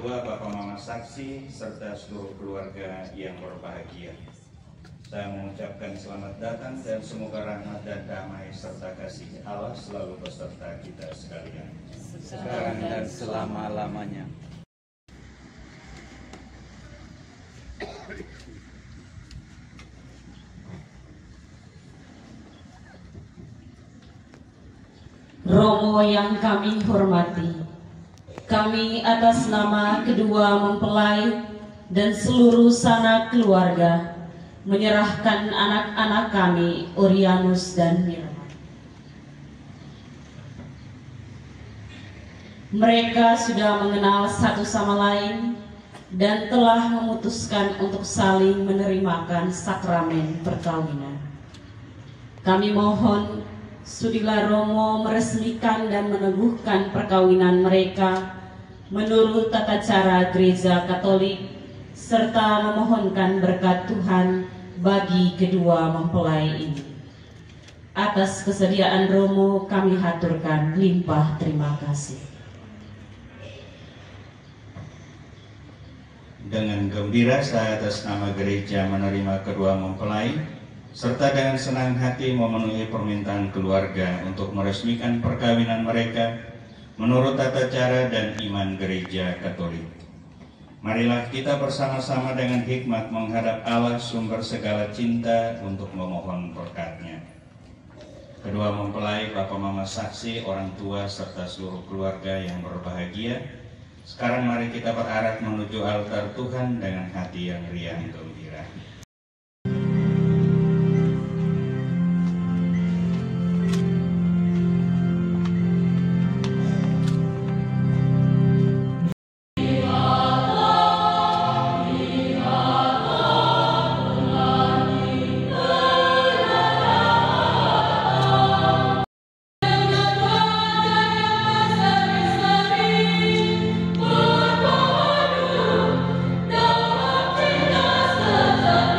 kedua Bapak Mama Saksi serta seluruh keluarga yang berbahagia. Saya mengucapkan selamat datang dan semoga rahmat dan damai serta kasih Allah selalu beserta kita sekalian, sekarang dan selama-lamanya. Romo yang kami hormati, kami atas nama kedua mempelai dan seluruh sanak keluarga menyerahkan anak-anak kami, Orianus dan Mirna. Mereka sudah mengenal satu sama lain dan telah memutuskan untuk saling menerimakan sakramen perkawinan. Kami mohon sudilah Romo meresmikan dan meneguhkan perkawinan mereka menurut tata cara Gereja Katolik, serta memohonkan berkat Tuhan bagi kedua mempelai ini. Atas kesediaan Romo kami haturkan limpah terima kasih. Dengan gembira saya atas nama gereja menerima kedua mempelai, serta dengan senang hati memenuhi permintaan keluarga untuk meresmikan perkawinan mereka menurut tata cara dan iman Gereja Katolik. Marilah kita bersama-sama dengan hikmat menghadap Allah sumber segala cinta untuk memohon berkat-Nya. Kedua mempelai, Bapak Mama Saksi, orang tua serta seluruh keluarga yang berbahagia, sekarang mari kita berarah menuju altar Tuhan dengan hati yang riang gembira. Dalam cinta sejati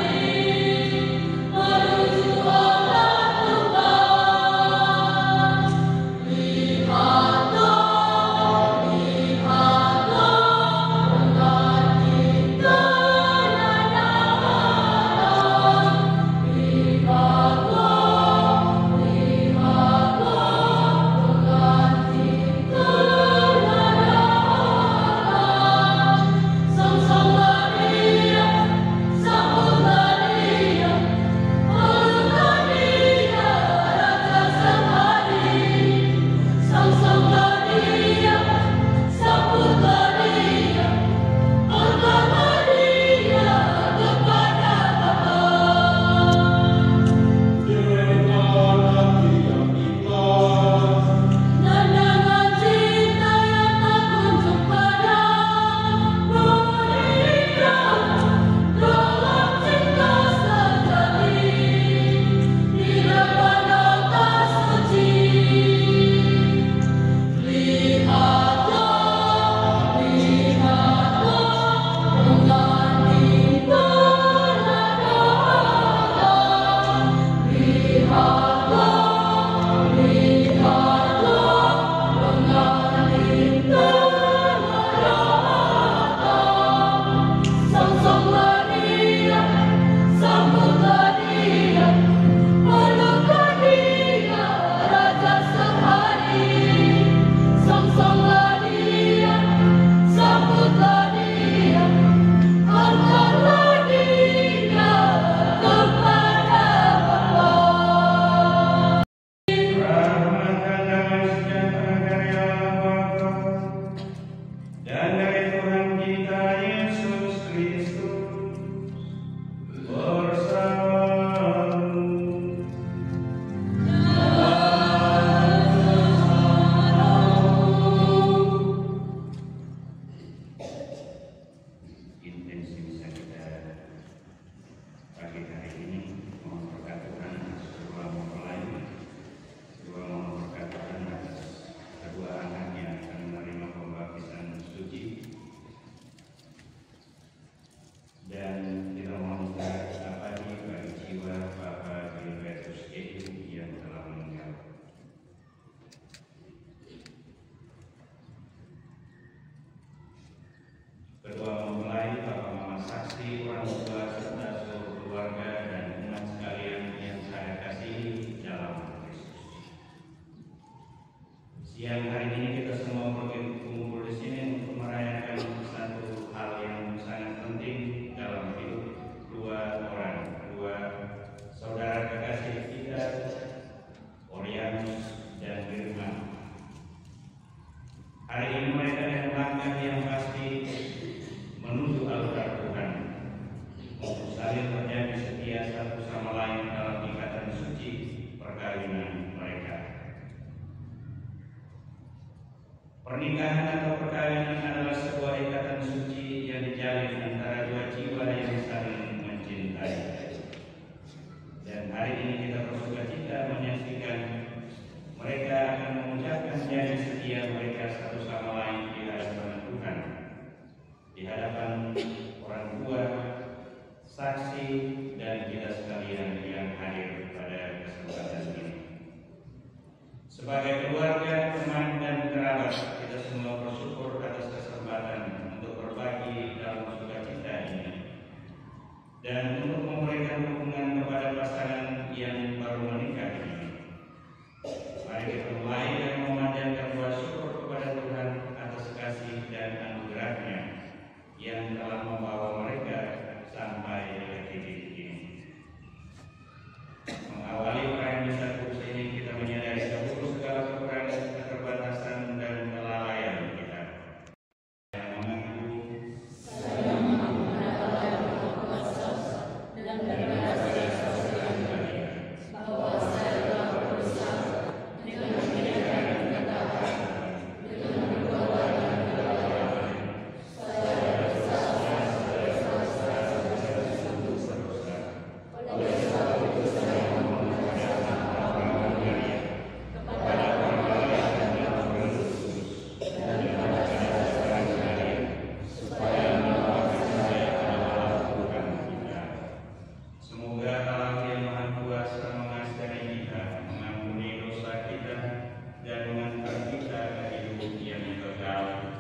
kasih menuju altar Tuhan, untuk saling menjadi setia satu sama lain dalam ikatan suci perkawinan mereka. Pernikahan atau perkawinan adalah sebuah ikatan suci yang dijalin antara dua jiwa yang saling mencintai. Dan hari ini kita bersukacita menyaksikan mereka akan mengucapkan janji setia mereka satu sama lain di hadapan Tuhan, di hadapan orang tua, saksi, dan kita sekalian yang hadir pada kesempatan ini. Sebagai keluarga, teman, dan kerabat, kita semua bersyukur atas kesempatan untuk berbagi dalam sukacita ini dan untuk memberikan dukungan kepada pasangan yang baru menikah ini. Mari kita mulai dan memanjatkan doa syukur kepada Tuhan atas kasih dan anugerah-Nya yang telah membawa mereka sampai detik ini. Mengawali perayaan misa kudus ini, kita menyadari seluruh segala kekurangan, keterbatasan, dan kelalaian kita. Saya mengaku bahwa saya telah berdosa dengan pikiran dan kata-kata, dengan perbuatan dan kelalaian. Saya berdosa oleh sebab itu saya memohon kepada orang-orang yang berdosa dan kepada saudara sekalian supaya menolongkan saya dalam Tuhan kita. Semoga Allah yang Maha Kuasa mengasihi kita, mengampuni dosa kita, dan mengantar kita ke hidup yang kekal.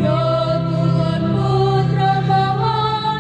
Ya Tuhan Putra Maha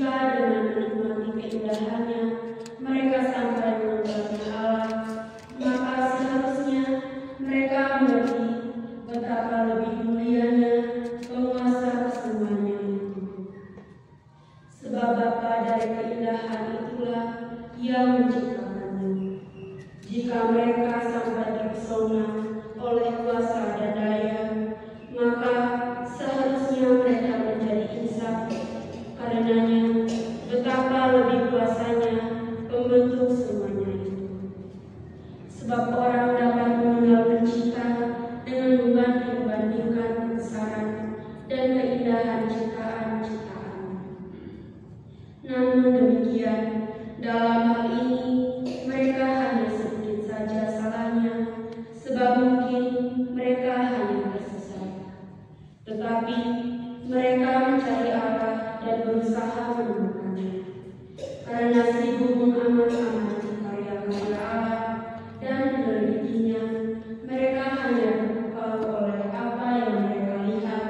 jika dengan menikmati keindahannya mereka sampai mengenalnya Allah, maka seharusnya mereka mengerti betapa lebih mulianya penguasa kesemuanya itu. Sebab Bapa dari keindahan itulah Ia menciptakannya. Jika mereka sampai terpesona oleh kuasa dan daya, maka seharusnya mereka menjadi insaf. Karenanya betapa lebih kuasanya pembentuk semuanya itu. Sebab orang dapat mengenal pencipta dengan membanding-bandingkan kebesaran dan keindahan ciptaan-ciptaan. Namun demikian, dalam hal ini mereka hanya sedikit saja salahnya, sebab mungkin mereka hanya tersesat. Tetapi mereka mencari Allah dan berusaha menemukannya. Karena sibuk mengamati karya-karya Allah dan menelitinya, mereka hanya terpukau oleh apa yang mereka lihat,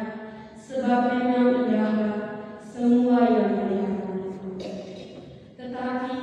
sebab memang indahlah semua yang kelihatan itu. Tetapi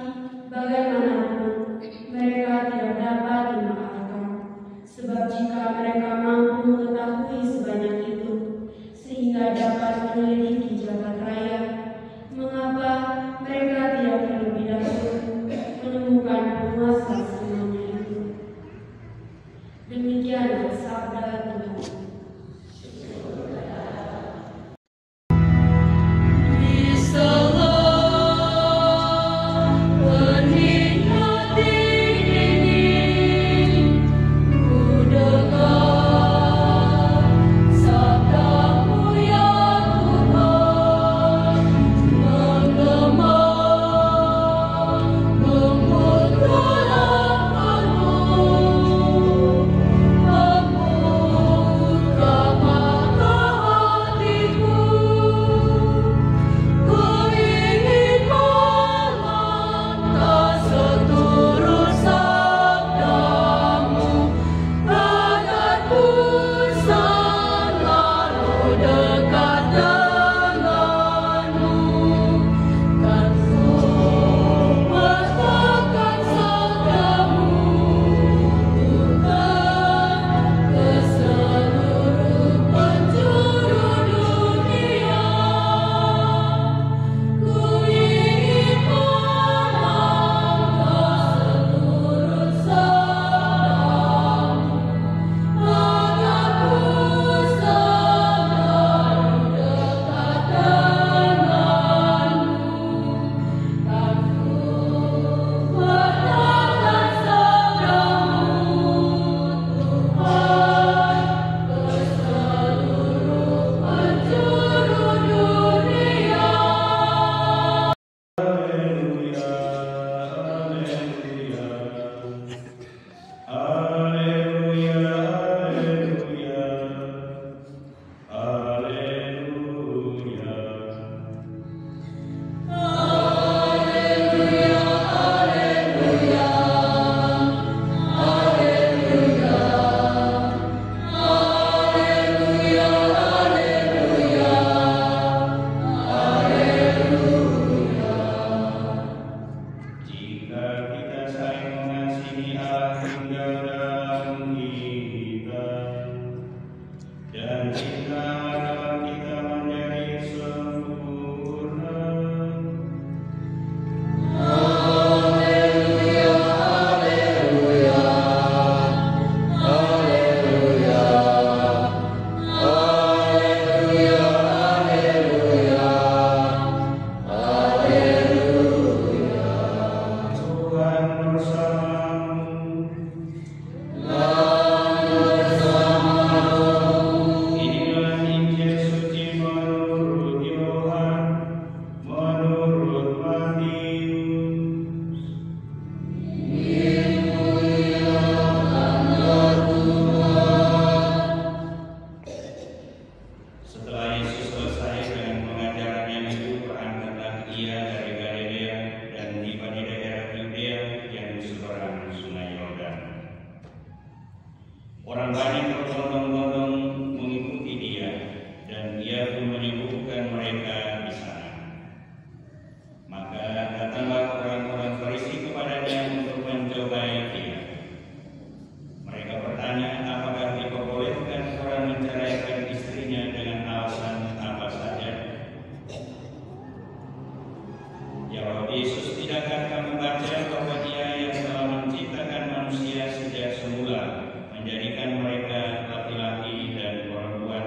Jawab Yesus, tidakkah kamu baca bahwa Dia yang telah menciptakan manusia sejak semula, menjadikan mereka laki-laki dan perempuan?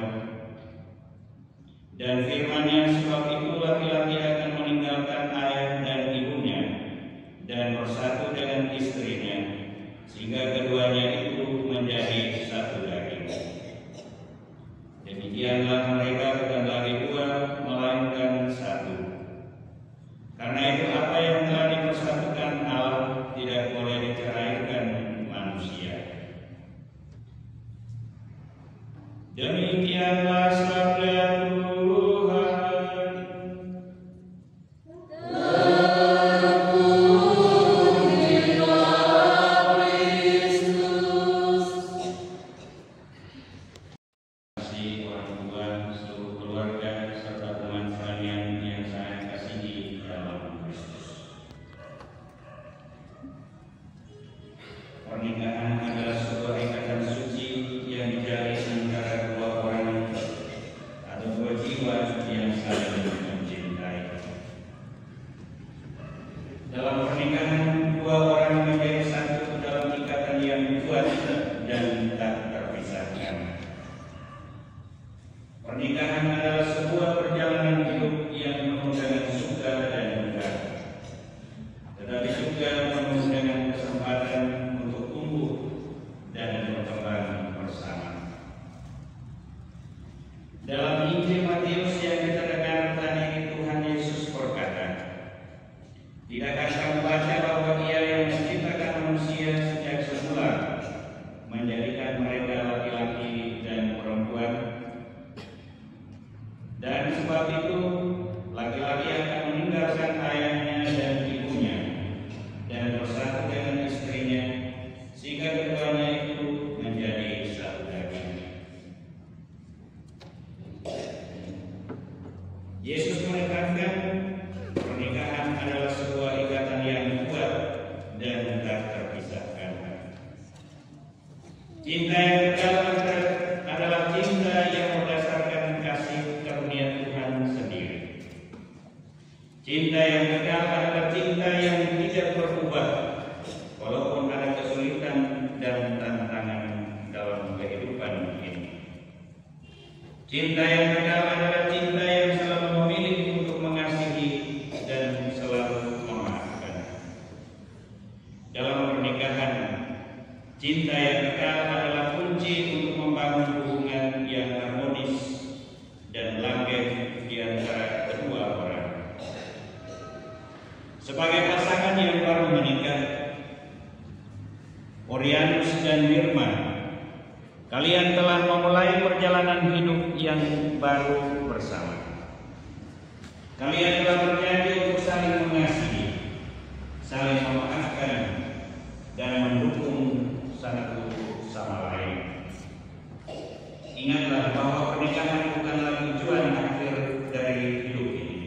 Dan firman-Nya, sebab itu laki-laki akan meninggalkan ayah dan ibunya dan bersatu dengan istrinya, sehingga keduanya itu menjadi satu daging. Demikianlah mereka bukan lagi dua, melainkan satu. Karena itu apa yang telah dipersatukan Allah tidak boleh diceraikan manusia. Demikianlah sabda Tuhan. Pernikahan adalah sebuah ikatan suci yang dijalin antara dua orang atau dua jiwa yang saling mencintai. Dalam pernikahan, dua orang menjadi satu dalam ikatan yang kuat dan tak terpisahkan. Pernikahan adalah sebuah perjalanan hidup yang penuh dengan suka dan duka, tetapi juga penuh dengan kesempatan dan berkembang bersama. Dalam Injil Matius yang kita dengar tadi, Tuhan Yesus berkata, tidakkah kamu baca bahwa Dia yang menciptakan manusia sejak semula, menjadikan mereka laki-laki dan perempuan? Dan sebab itu laki-laki akan meninggalkan ayahnya dan ibunya dan bersatu dengan istrinya, sehingga keduanya itu menjadi satu daging. Yesus menekankan pernikahan adalah sebuah ikatan yang kuat dan tak terpisahkan. Cinta yang kekal adalah cinta yang berdasarkan kasih karunia Tuhan sendiri. Cinta yang kekal adalah cinta yang tidak berubah walaupun ada kesulitan dan tantangan dalam kehidupan ini. Cinta yang kekal adalah cinta yang selalu memilih untuk mengasihi dan selalu memaafkan. Dalam pernikahan, cinta yang kekal adalah kunci untuk membangun hubungan yang harmonis dan langgeng di antara kedua orang. Sebagai pasangan yang baru menikah, Orianus dan Mirma, kalian telah memulai perjalanan hidup yang baru bersama. Kalian telah berjanji untuk saling mengasihi, saling memaafkan, dan mendukung satu sama lain. Ingatlah bahwa pernikahan bukanlah tujuan akhir dari hidup ini,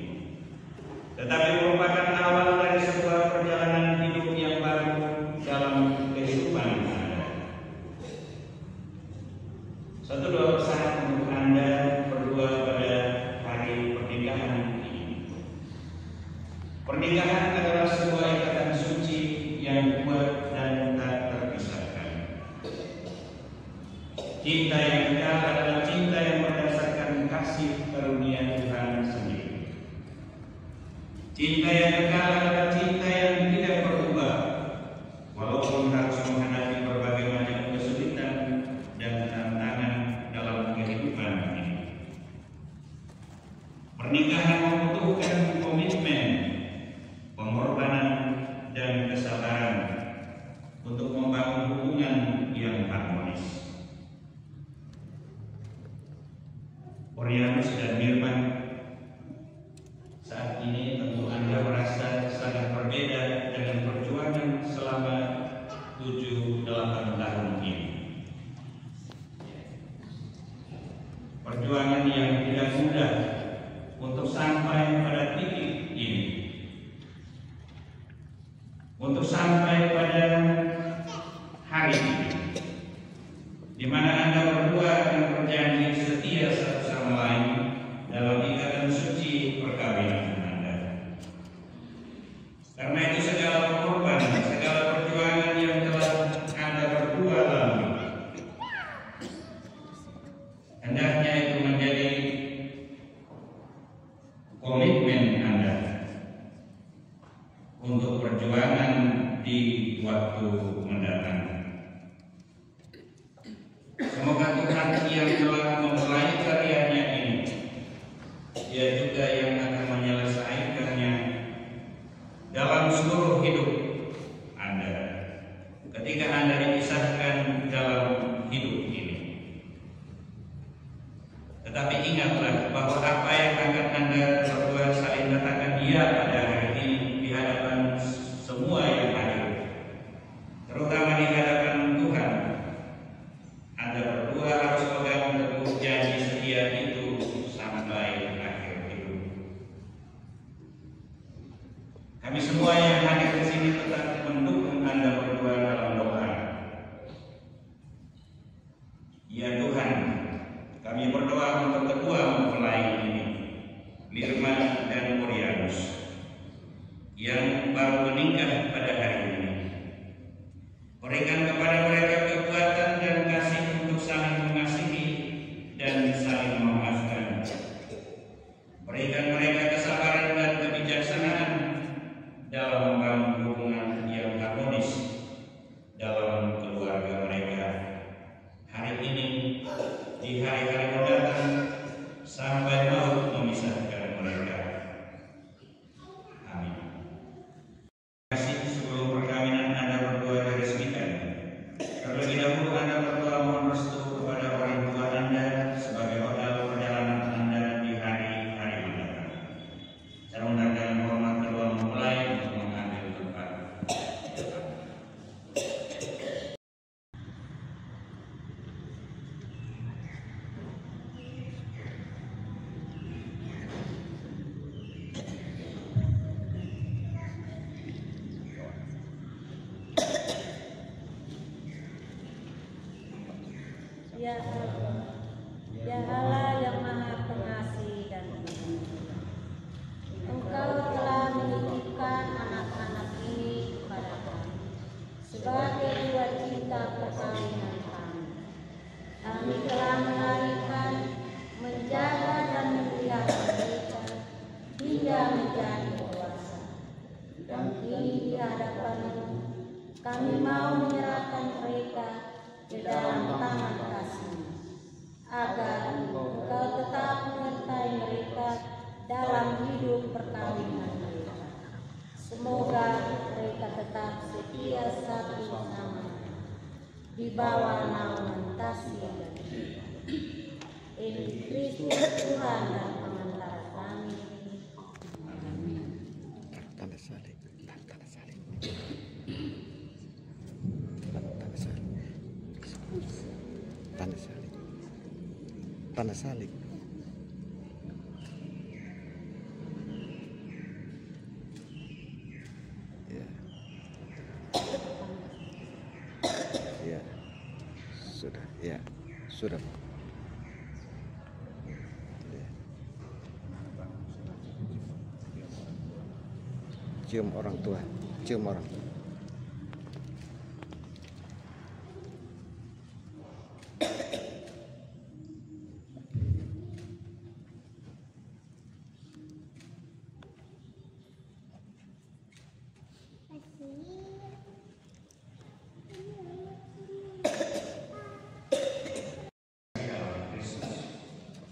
tetapi merupakan awal dari sebuah perjalanan hidup yang baru dalam kehidupan Anda. Satu doa pesan untuk Anda berdua pada hari pernikahan ini. Pernikahan adalah sebuah ikatan suci yang kuat dan tak terpisahkan. Cinta yang kekal adalah cinta yang berdasarkan kasih karunia Tuhan sendiri. Cinta yang kekal adalah cinta yang tidak berubah walaupun harus menghadapi berbagai macam kesulitan dan tantangan dalam kehidupan ini. Pernikahan membutuhkan komitmen, pengorbanan, dan kesabaran untuk membangun hubungan yang harmonis. Orianus dan Mirma, saat ini tentu Anda merasa sangat berbeda dengan perjuangan selama 7-8 tahun ini. Perjuangan yang tidak mudah untuk sampai pada titik ini, untuk sampai pada hari ini, di mana Anda berdua akan berjanji setia satu sama lain dalam ikatan suci perkawinan Anda. untuk perjuangan di waktu mendatang. Semoga Tuhan yang telah memulai karyanya ini, Dia juga yang akan menyelesaikannya dalam seluruh hidup Anda ketika Anda dipisahkan dalam hidup ini. Tetapi ingatlah bahwa apa yang akan Anda berdua saling katakan Dia pada hari ini di hadapan semua yang hadir, terutama di hadapan Tuhan, Anda berdua harus pegang teguh janji setia itu sampai akhir hidup. Kami semua yang hadir di sini tetap mendukung Anda berdua dalam doa. Ya Tuhan, kami berdoa untuk kedua mempelai ini, Lirma dan Morianus, yang baru menikah pada hari ini. Berikan kepada mereka kekuatan dan kasih untuk saling mengasihi dan saling memaafkan. Berikan mereka kesabaran dan kebijaksanaan dalam membangun hubungan yang harmonis dalam keluarga mereka hari ini, di hari-hari mendatang, sampai maut memisahkan mereka. Amin. Terima kasih. Sebelum perkawinan Anda berdua diresmikan, terlebih dahulu Anda berdua mohon restu kepada orang tua Anda sebagai modal perjalanan Anda di hari-hari mendatang. Saya undang hormat kedua mempelai untuk mengambil tempat. Ya Allah, ya Allah yang Maha Pengasih dan Penyayang, Engkau telah menitipkan anak-anak ini kepada kami sebagai dua cinta perkawinan kami. Kami telah melahirkan, menjaga dan memelihara mereka hingga menjadi dewasa. Dan kini di hadapan-Mu, kami mau menyerahkan mereka ke dalam tangan kasih-Mu, agar Engkau tetap menyertai mereka dalam hidup perkawinan mereka. Semoga mereka tetap setia satu sama lain di bawah naungan kasih dan cinta. Ini Kristus Tuhan dan pengantara kami. Amin. Tanda salib. Tanda salib. Tanda salib. Tanda salib. Ya. Ya. Sudah. Ya. Sudah. Ya. Cium orang tua. Cium orang tua.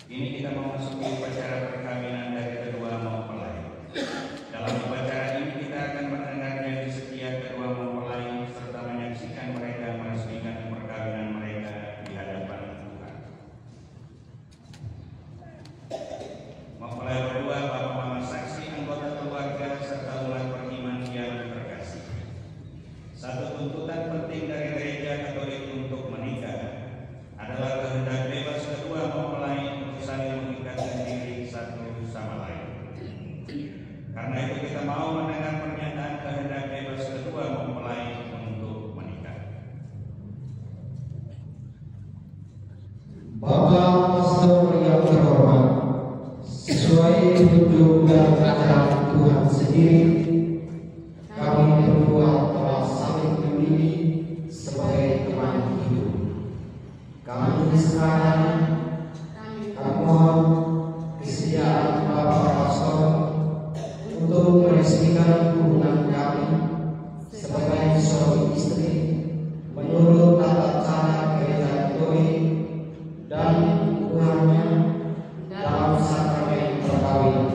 Ini kita memasuki upacara perkawinan dari kedua mempelai. Dalam upacara ini kita akan mendengar janji setia kedua mempelai serta menyaksikan mereka meresmikan perkawinan mereka di hadapan Tuhan. Mempelai berdua, bapak mama saksi, anggota keluarga serta umat beriman yang terkasih. Satu tuntutan penting dari Gereja Katolik untuk menikah adalah kehendak bebas kedua mempelai untuk saling mengikatkan diri satu sama lain. Karena itu kita mau mendengar pernyataan kehendak bebas kedua mempelai untuk menikah. Bapak Pastor yang terhormat, sesuai petunjuk dan ajaran Tuhan sendiri, kami berdua telah saling memilih sebagai teman hidup. Kami sekarang mohon kesediaan Bapak Pastor untuk meresmikan hubungan kami kami sebagai suami istri menurut tata cara gereja Katolik dan hubungannya dalam sakramen perkawinan.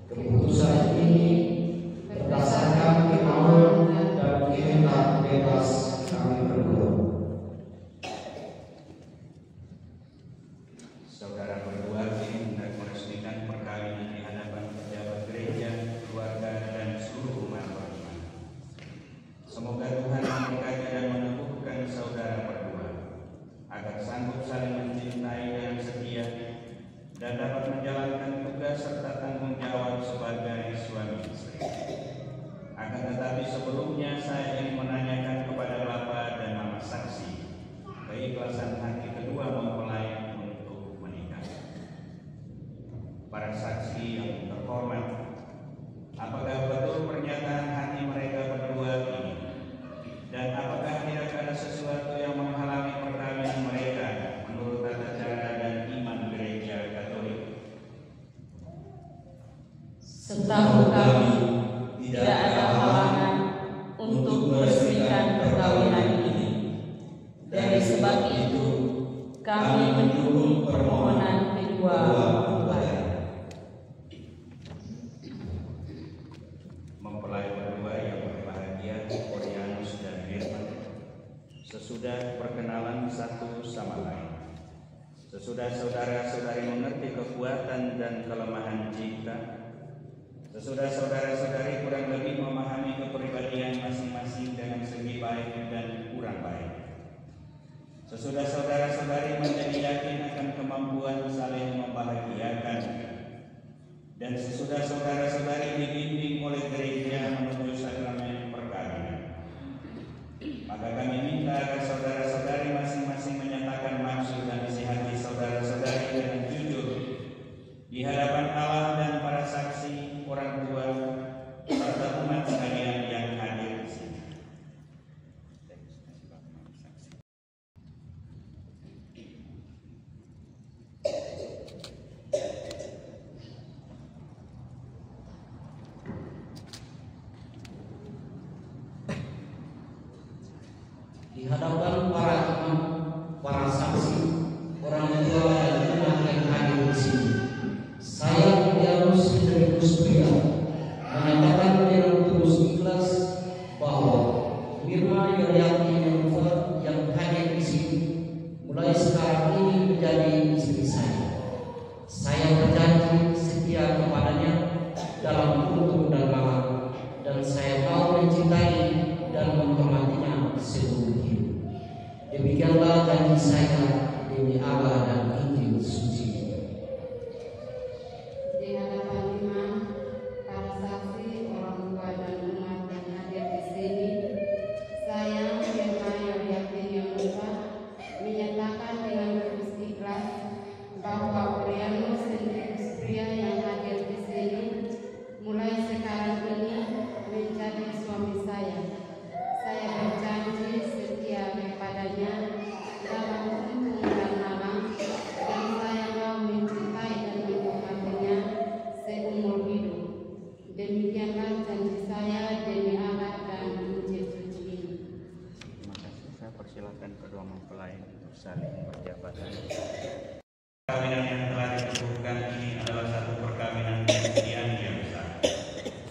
Keputusan ini berdasarkan kemauan dan kehendak bebas kami berdua. Saudara berdua kini hendak meresmikan perkawinan di hadapan pejabat gereja, keluarga, dan seluruh umat beriman. Semoga Tuhan memberkati dan meneguhkan saudara berdua agar sanggup saling mencintai dan setia dan dapat menjalankan tugas serta tanggung jawab sebagai suami istri. Akan tetapi sebelumnya saya ingin menanyakan kepada Bapak dan Mama saksi keikhlasan hati kedua mempelai untuk menikah. Para saksi yang terhormat, apakah betul pernyataan hati mereka berdua ini? Dan apakah tidak ada sesuatu yang menghalangi perkawinan mereka menurut tata cara dan iman gereja Katolik? Setahu kami, tidak ada halangan untuk meresmikan perkawinan ini. Dari sebab itu, kami mendukung permohonan kedua mempelai. Mempelai berdua yang berbahagia, Orianus dan Firman, sesudah perkenalan satu sama lain, sesudah saudara-saudari mengerti kekuatan dan kelemahan cinta, sesudah saudara-saudari kurang lebih memahami kepribadian masing-masing dengan segi baik dan kurang baik, sesudah saudara-saudari menjadi yakin akan kemampuan saling membahagiakan, dan sesudah saudara-saudari dibimbing oleh gereja menuju sakramen perkawinan, maka kami minta agar saudara-saudari masing-masing menyatakan maksud dan isi hati saudara-saudari dengan jujur di hadapan Allah dan para saksi, orang tua, serta umat sekalian yang hadir di sini. Di hadapan para imam, para saksi, orang tua dan umat yang hadir di sini, saya Orianus Frederikus Pria menyatakan dengan tulus ikhlas bahwa Mirna Yorianti Nenfa yang hadir di sini mulai sekarang ini menjadi istri saya. Saya berjanji setia kepadanya dalam untung dan malam, dan saya mau mencintai dan menghormatinya seumur hidup. Demikianlah janji saya demi Allah dan Injil suci. Di hadapan imam, para saksi, orang tua dan umat yang hadir di sini, saya Firma Yorianti Nenfa menyatakan dengan tulus ikhlas bahwa Orianus Frederikus Pria yang hadir di sini mulai sekarang ini menjadi suami saya. Saya berjanji setia kepadanya dalam untung dan malam, dan saya mau mencintai dan menghormatinya seumur hidup. Demikianlah janji saya demi Allah dan Injil suci ini. Terima kasih. Saya persilakan kedua mempelai untuk saling berjabat. Perkawinan yang telah diteguhkan ini adalah satu perkawinan Kristiani yang besar.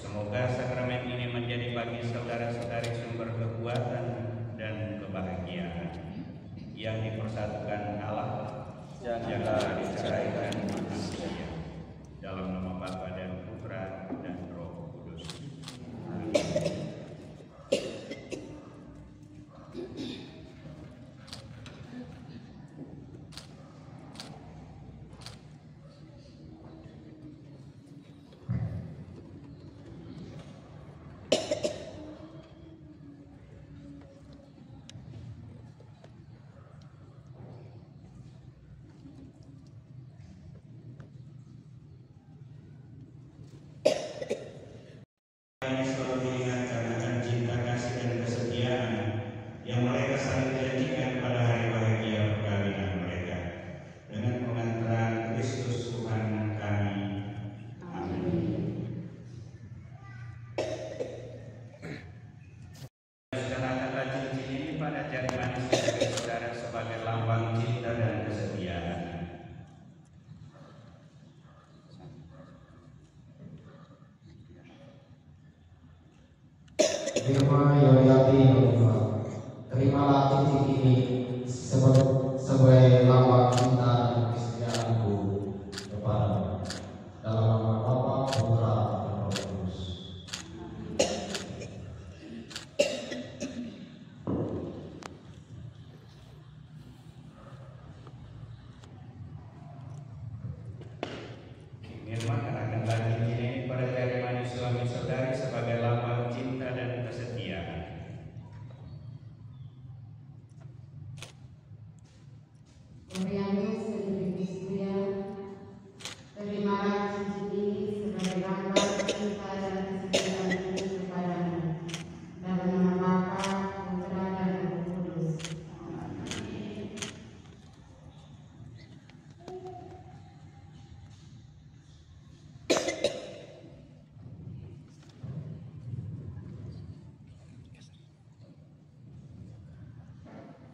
Semoga sakramen ini menjadi bagi saudara-saudari sumber kekuatan dan kebahagiaan yang dipersatukan Allah dan diceraikan manusia. Dalam nama Bapa dan Putra dan Roh Kudus. Amin. Firman Yoyati Yoga, terimalah cincin ini sebagai lambang cinta dan kesetiaanku kepadamu. Dalam nama Bapa, Putra, dan Roh Kudus. Firman akan bagi ini pada jari manis suami saudari sebagai lambang cinta dan kesetiaan. Orianus Federikus Pria, terimalah cincin ini sebagai lambang cinta dan kesetiaanku kepadamu. Dalam nama Bapa, Putra, dan Roh Kudus.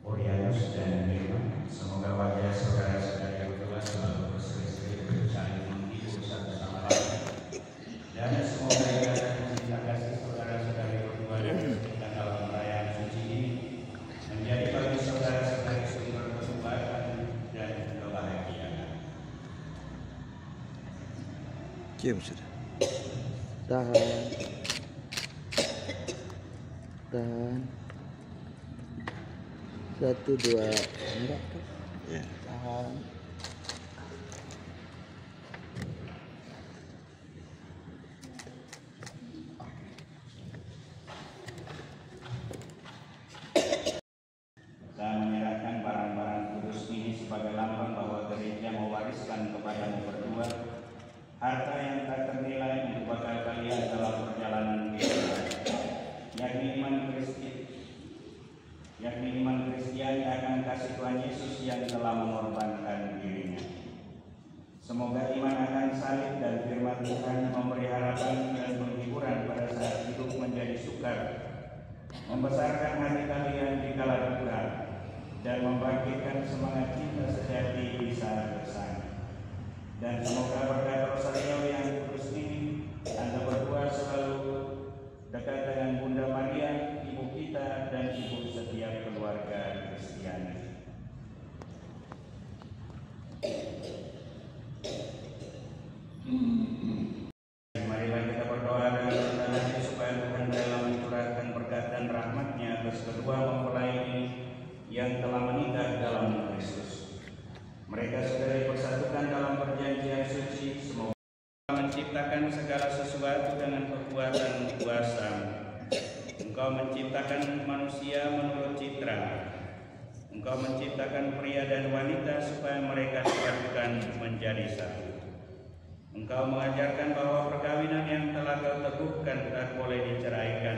Orianus dan Firman, semoga wajah saudara-saudari berdua selalu berseri-seri dan saling menghibur satu sama lain. Dan semoga ikatan cinta kasih saudara-saudari berdua dan dalam perayaan suci ini menjadi bagi saudara-saudari sumber kebaikan dan kebahagiaan. Cium sudah. Tahan. Tahan. 1, 2, enggak kan? Ya. Tahan. Dan menyerahkan barang-barang kudus ini sebagai lambang bahwa gereja mewariskan kepadamu berdua harta yang tak ternilai untuk bakal kalian dalam perjalanan hidup, yakni iman Kristiani akan kasih Tuhan Yesus yang telah mengorbankan dirinya. Semoga iman akan salib dan firman Tuhan memberi harapan dan penghiburan pada saat hidup menjadi sukar, membesarkan hati kalian di kala duka, dan membangkitkan semangat cinta sejati di saat bersama. Dan semoga berkat Rosario yang kudus ini, Anda berdua selalu dekat dengan Bunda Maria, ibu kita dan ibu setiap keluarga Kristiani. Marilah kita berdoa dengan rendah hati supaya Tuhan rela mencurahkan berkat dan rahmat-Nya atas kedua mempelai ini yang telah menikah dalam Kristus. Mereka sudah dipersatukan dalam perjanjian suci. Semoga menciptakan segala sesuatu dengan kekuatan kuasa-Mu. Engkau menciptakan manusia menurut citra. Engkau menciptakan pria dan wanita supaya mereka disatukan menjadi satu. Engkau mengajarkan bahwa perkawinan yang telah Kau teguhkan tak boleh diceraikan.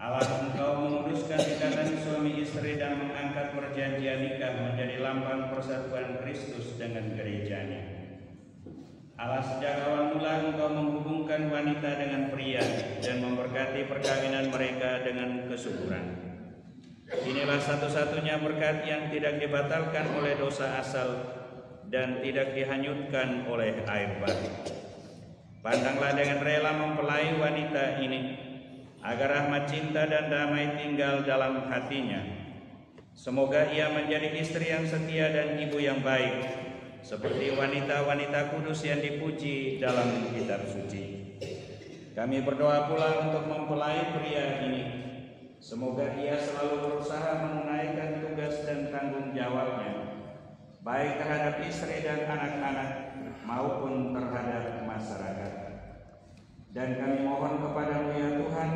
Allah, Engkau menguduskan ikatan suami istri dan mengangkat perjanjian nikah menjadi lambang persatuan Kristus dengan gereja-Nya. Allah, sejak awal mula Engkau menghubungkan wanita dengan pria dan memberkati perkawinan mereka dengan kesuburan. Inilah satu-satunya berkat yang tidak dibatalkan oleh dosa asal dan tidak dihanyutkan oleh air bah. Pandanglah dengan rela mempelai wanita ini, agar rahmat cinta dan damai tinggal dalam hatinya. Semoga ia menjadi istri yang setia dan ibu yang baik, seperti wanita-wanita kudus yang dipuji dalam kitab suci. Kami berdoa pula untuk mempelai pria ini. Semoga ia selalu berusaha menunaikan tugas dan tanggung jawabnya, baik terhadap istri dan anak-anak maupun terhadap masyarakat. Dan kami mohon kepada-Mu ya Tuhan,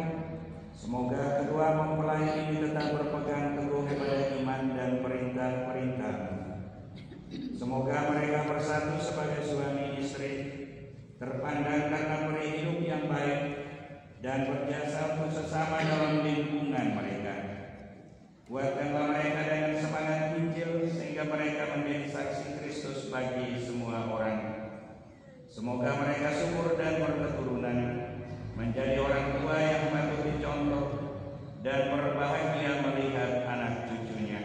semoga kedua mempelai ini tetap berpegang teguh pada iman dan perintah-perintah-Mu. Semoga mereka bersatu sebagai suami istri, terpandang karena beri hidup yang baik dan berjasa untuk sesama dalam lingkungan mereka. Kuatkanlah mereka dengan semangat Injil sehingga mereka menjadi saksi Kristus bagi semua orang. Semoga mereka subur dan berketurunan, menjadi orang tua yang patut dicontoh dan berbahagia melihat anak cucunya.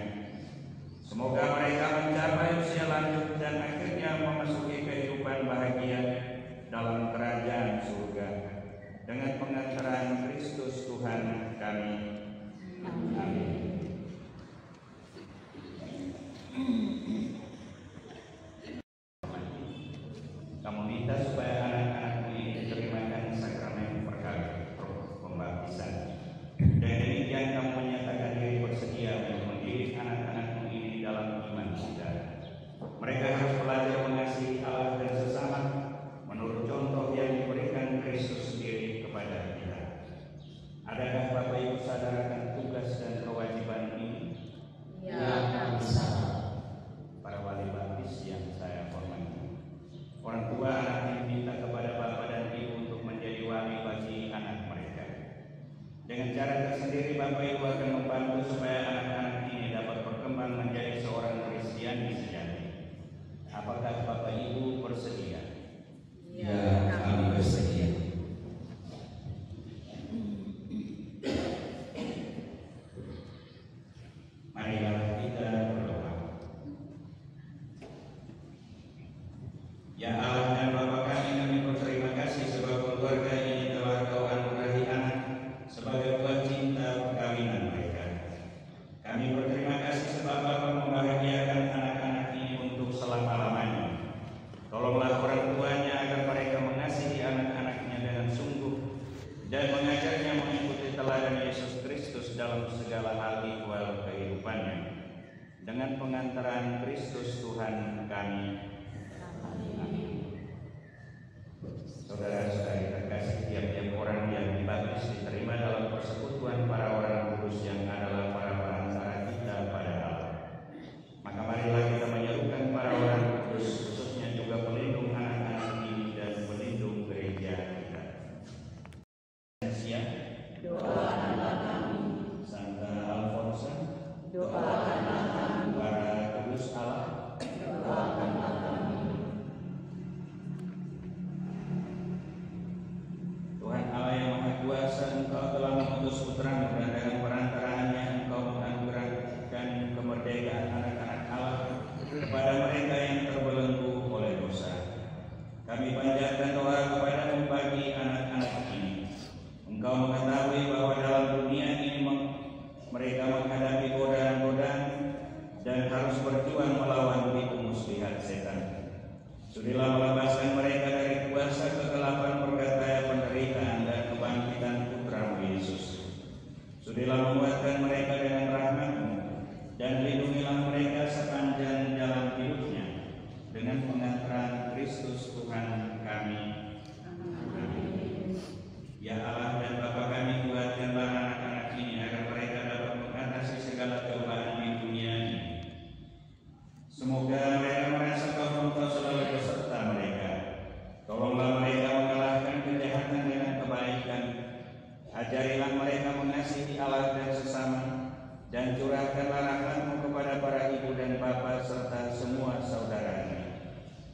Semoga mereka mencapai usia lanjut dan akhirnya memasuki kehidupan bahagia dalam kerajaan surga dengan pengantaran Kristus Tuhan Dengan cara tersendiri Bapak Ibu akan membantu supaya anak-anak ini dapat berkembang menjadi seorang Kristiani sejati. Apakah Bapak Ibu bersedia? Ya, kami bersedia. Marilah kita berdoa. Ya Allah dan Bapa kami berterima kasih sebab keluarga ini telah Kau anugerahi anak sebagai buah cinta perkawinan mereka. Kami berterima kasih sebab Bapa membahagiakan anak-anak ini untuk selama-lamanya. Tolonglah orang tuanya agar mereka mengasihi anak-anaknya dengan sungguh dan mengajarnya mengikuti teladan Yesus Kristus dalam segala hal ihwal kehidupannya. Dengan pengantaran Kristus Tuhan kami. Saudara-saudari terkasih, tiap-tiap orang yang dibaptis diterima dalam persekutuan para orang kudus yang adalah para perantara kita pada Allah. Maka marilah kita menyerukan para orang kudus, khususnya juga pelindung anak-anak ini dan pelindung gereja kita. Doakanlah kami, Santa Alfonsa, doakanlah kami, para kudus Allah, doakanlah kami. Tuhan Allah yang Maha Kuasa, Engkau telah mengutus Putra-Mu dan dengan perantaraannya Engkau menganugerahkan kemerdekaan anak-anak Allah kepada mereka yang terbelenggu oleh dosa. Kami panjatkan doa kepada-Mu bagi anak-anak ini. Engkau mengetahui bahwa dalam dunia ini mereka menghadapi godaan-godaan dan harus berjuang melawan tipu muslihat setan. Sudilah melepaskan mereka dari kuasa kegelapan perkata penderitaan dan kebangkitan Putra-Mu Yesus. Sudilah menguatkan mereka dengan rahmat-Mu dan lindungilah mereka sepanjang jalan hidupnya dengan pengantaran Kristus Tuhan kami. Amin. Ya Allah dan Bapa kami, kuatkanlah anak-anak ini agar mereka dapat mengatasi segala cobaan di dunia ini. Semoga mereka merasa bahwa Engkau selalu beserta mereka. Tolonglah mereka mengalahkan kejahatan dengan kebaikan. Ajarilah mereka mengasihi Allah dan sesama, dan curahkanlah rahmat-Mu kepada para ibu dan bapa serta semua saudaranya,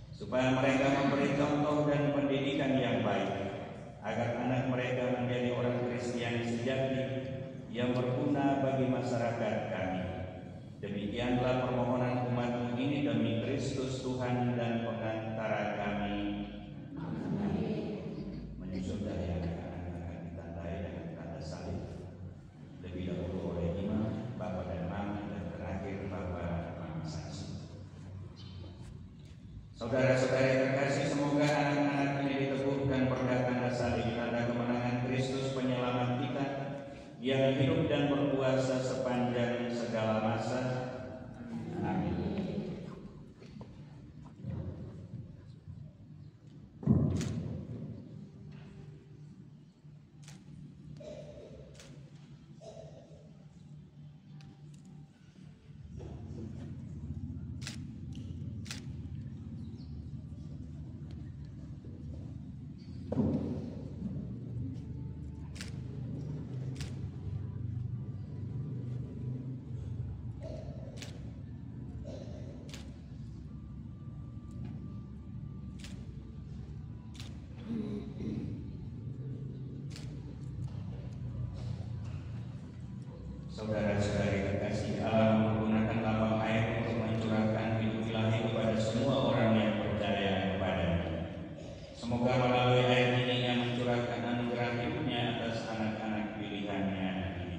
supaya mereka memberi contoh dan pendidikan yang baik, agar anak mereka menjadi orang Kristiani sejati yang berguna bagi masyarakat kami. Demikianlah permohonan umat-Mu ini demi Kristus Tuhan dan pengantara kami. Amin. Menyusul dari anak-anak akan ditandai dengan tanda salib, lebih dahulu oleh imam, bapa dan mama, dan terakhir bapa mama saksi. Saudara-saudari terkasih, semoga anak-anak ini diteguhkan berkat tanda salib, tanda kemenangan Kristus penyelamat kita yang hidup dan berkuasa sepanjang segala masa. Amin. Saudara-saudari terkasih, Allah menggunakan lambang air untuk mencurahkan hidup ilahi kepada semua orang yang percaya kepadanya. Semoga melalui air ini yang mencurahkan anugerah hidupnya atas anak-anak pilihannya ini.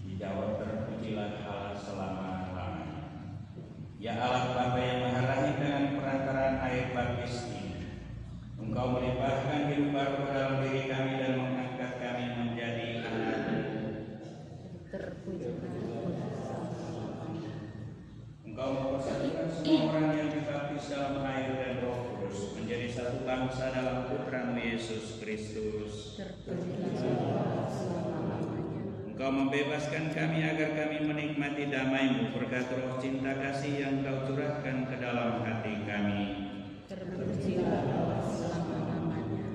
Dijawab terpujilah Allah selama-lamanya. Ya Allah Bapa yang Maha Rahim, dengan perantaraan air baptis ini, Engkau melimpahkan hidup baru ke dalam diri kami dan mengangkat kami menjadi anak-anak. Engkau mempersatukan semua orang yang dibaptis dalam air dan Roh Kudus menjadi satu bangsa dalam Putra-Mu Yesus Kristus. Engkau membebaskan kami agar kami menikmati damai-Mu berkat roh cinta kasih yang Kau curahkan ke dalam hati kami.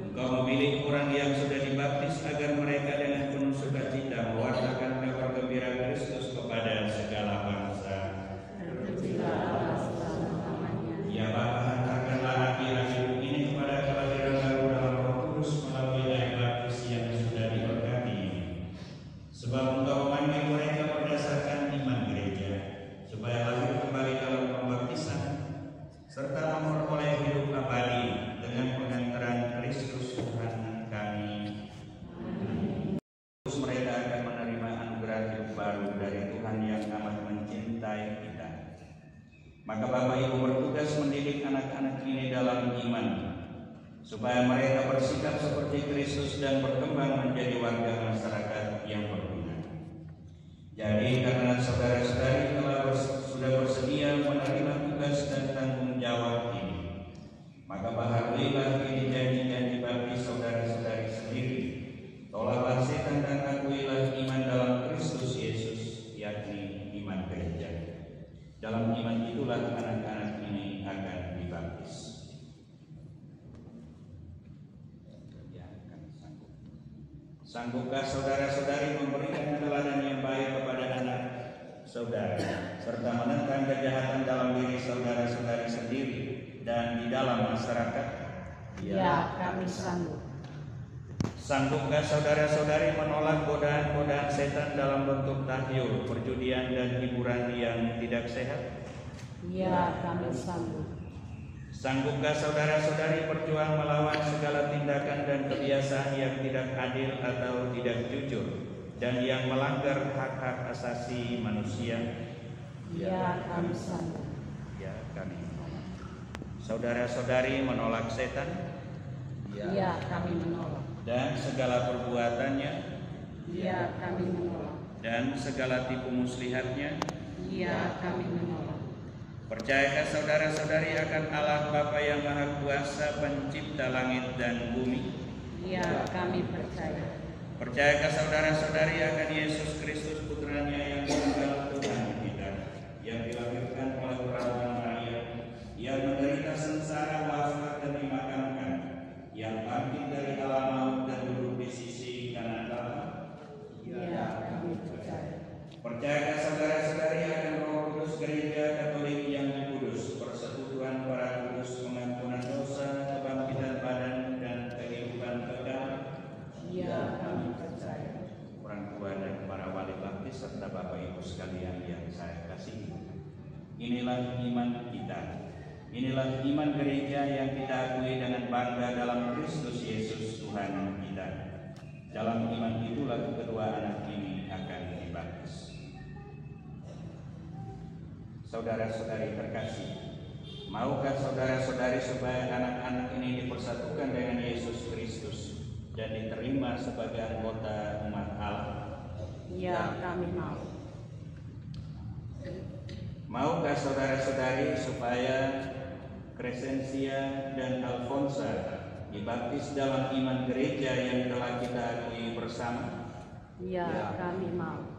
Engkau memilih orang yang sudah dibaptis agar mereka dengan iman, supaya mereka bersikap seperti Kristus dan berkembang menjadi warga masyarakat yang berguna. Jadi karena saudara-saudari sudah bersedia menerima tugas dan tanggung jawab ini, maka bahagilah ini janji-janji bagi saudara-saudari sendiri. Tolaklah setan dan akuilah iman dalam Kristus Yesus, yakni iman gereja. Dalam iman itulah anak-anak ini akan dibaptis. Sanggupkah saudara-saudari memberikan teladan yang baik kepada anak saudara, serta menentang kejahatan dalam diri saudara-saudari sendiri dan di dalam masyarakat? Ya, kami sanggup. Sanggupkah saudara-saudari menolak godaan-godaan setan dalam bentuk tahyul, perjudian dan hiburan yang tidak sehat? Ya, kami sanggup. Sanggupkah saudara-saudari berjuang melawan segala tindakan dan kebiasaan yang tidak adil atau tidak jujur dan yang melanggar hak-hak asasi manusia? Ya, kami sanggup. Ya, kami menolak. Saudara-saudari menolak setan? Ya, kami menolak. Dan segala perbuatannya? Ya, kami menolak. Dan segala tipu muslihatnya? Ya, kami menolak. Percayakah saudara-saudari akan Allah Bapa yang Maha Kuasa, pencipta langit dan bumi? Ya, kami percaya. Percayakah saudara-saudari akan Yesus Kristus putranya yang tunggal Tuhan kita, yang dilahirkan oleh perawan Maria, yang menderita sengsara, wafat dan dimakamkan, yang bangkit dari alam maut dan duduk di sisi kanan Allah? Ya, kami percaya. Percayakah saudara-saudari akan Roh Kudus, Gereja Katolik yang kudus, persekutuan para kudus, pengampunan dosa, kebangkitan badan dan kehidupan kekal? Ya, kami percaya. Orang tua dan para wali baptis serta Bapak Ibu sekalian yang saya kasihi, inilah iman kita. Inilah iman gereja yang kita akui dengan bangga dalam Kristus Yesus Tuhan kita. Dalam iman itulah kedua anak ini akan dibaptis. Saudara-saudari terkasih, maukah saudara-saudari supaya anak-anak ini dipersatukan dengan Yesus Kristus dan diterima sebagai anggota umat Allah? Ya, kami mau. Maukah saudara-saudari supaya Crescencia dan Alfonsa dibaptis dalam iman gereja yang telah kita akui bersama? Ya, kami mau.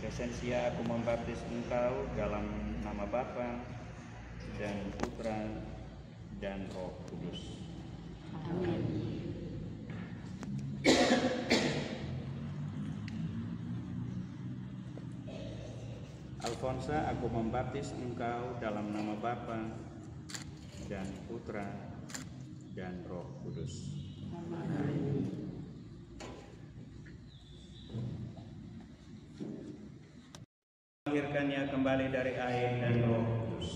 Crescencia, aku membaptis engkau dalam nama Bapa dan Putra dan Roh Kudus. Amin. Alfonsa, aku membaptis engkau dalam nama Bapa dan Putra dan Roh Kudus. Amin. Melahirkannya kembali dari air dan Roh Kudus.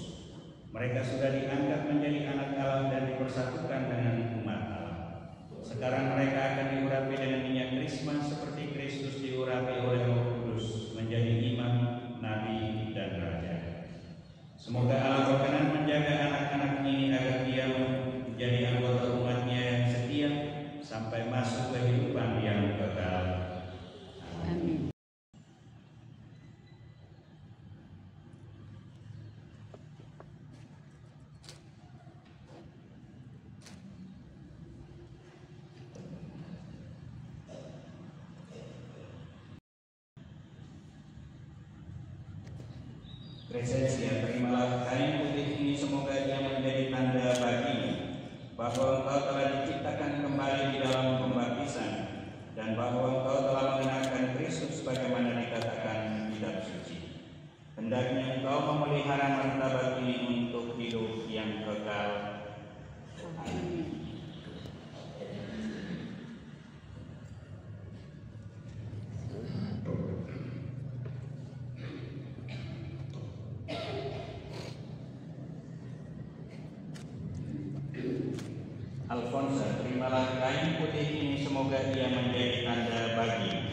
Mereka sudah dianggap menjadi anak Allah dan dipersatukan dengan umat Allah. Sekarang mereka akan diurapi dengan minyak krisma seperti Kristus diurapi oleh Roh Kudus menjadi imam, nabi, dan raja. Semoga Allah berkenan menjaga anak-anak ini agar dia menjadi anggota umatnya yang setia sampai masuk kehidupan yang kekal. Amin. Crescencia, terimalah kain putih ini, semoga ia menjadi tanda bagimu bahwa engkau telah diciptakan kembali di dalam pembaptisan dan bahwa engkau telah mengenakan Kristus sebagaimana dikatakan kitab suci. Hendaknya engkau memelihara martabat ini untuk hidup yang kekal. Amin. Alfonsa, terimalah kain putih ini, semoga ia menjadi tanda bagi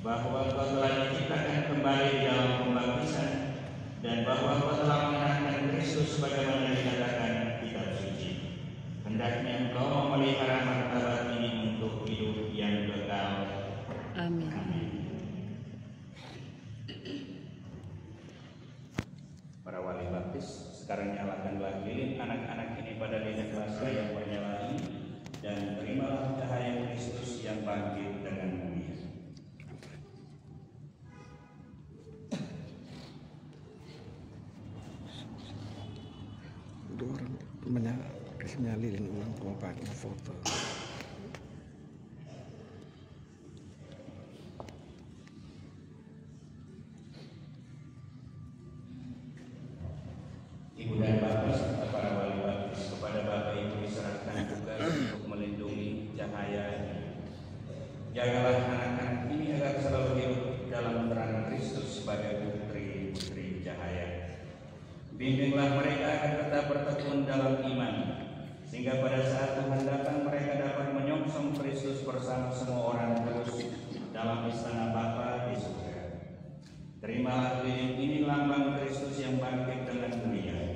bahwa Engkau telah diciptakan kembali di dalam pembaptisan dan bahwa Engkau telah mengenalkan Kristus sebagaimana dikatakan kitab suci. Hendaknya Engkau memelihara martabat ini untuk hidup yang kekal. Amin. Para wali baptis, sekarang nyalakanlah lilin anak-anak ini pada lilin basa yang menyala ini, dan terimalah cahaya Kristus yang bangkit dengan mulia. Dua orang kasihnya lilin ulang pakai foto. Ibu dan Bapak serta para wali baptis, kepada Bapak Ibu diserahkan tugas untuk melindungi cahaya ini. Jagalah anak-anak ini agar selalu hidup dalam terang Kristus sebagai putri-putri cahaya. Bimbinglah mereka agar tetap bertekun dalam iman, sehingga pada saat Tuhan datang mereka dapat menyongsong Kristus bersama semua orang terus dalam istana Bapa di surga. Terimalah lilin ini, lambang Kristus yang bangkit dengan mulia.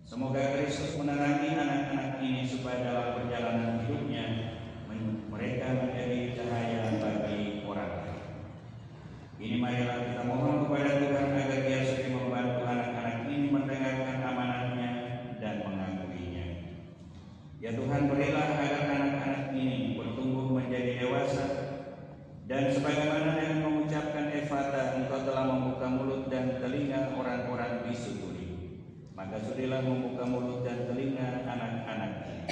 Semoga Kristus menerangi anak-anak ini supaya dalam perjalanan hidupnya mereka menjadi cahaya bagi orang lain. Ini marilah kita mohon kepada Tuhan agar Dia sudi membantu anak-anak ini mendengarkan amanatnya dan mengakuinya. Ya Tuhan, berilah agar anak-anak ini bertumbuh menjadi dewasa, dan sebagaimana yang mengucapkan Efata, Engkau telah membuka mulut dan telinga orang-orang bisu tuli, maka sudilah membuka mulut dan telinga anak-anak ini.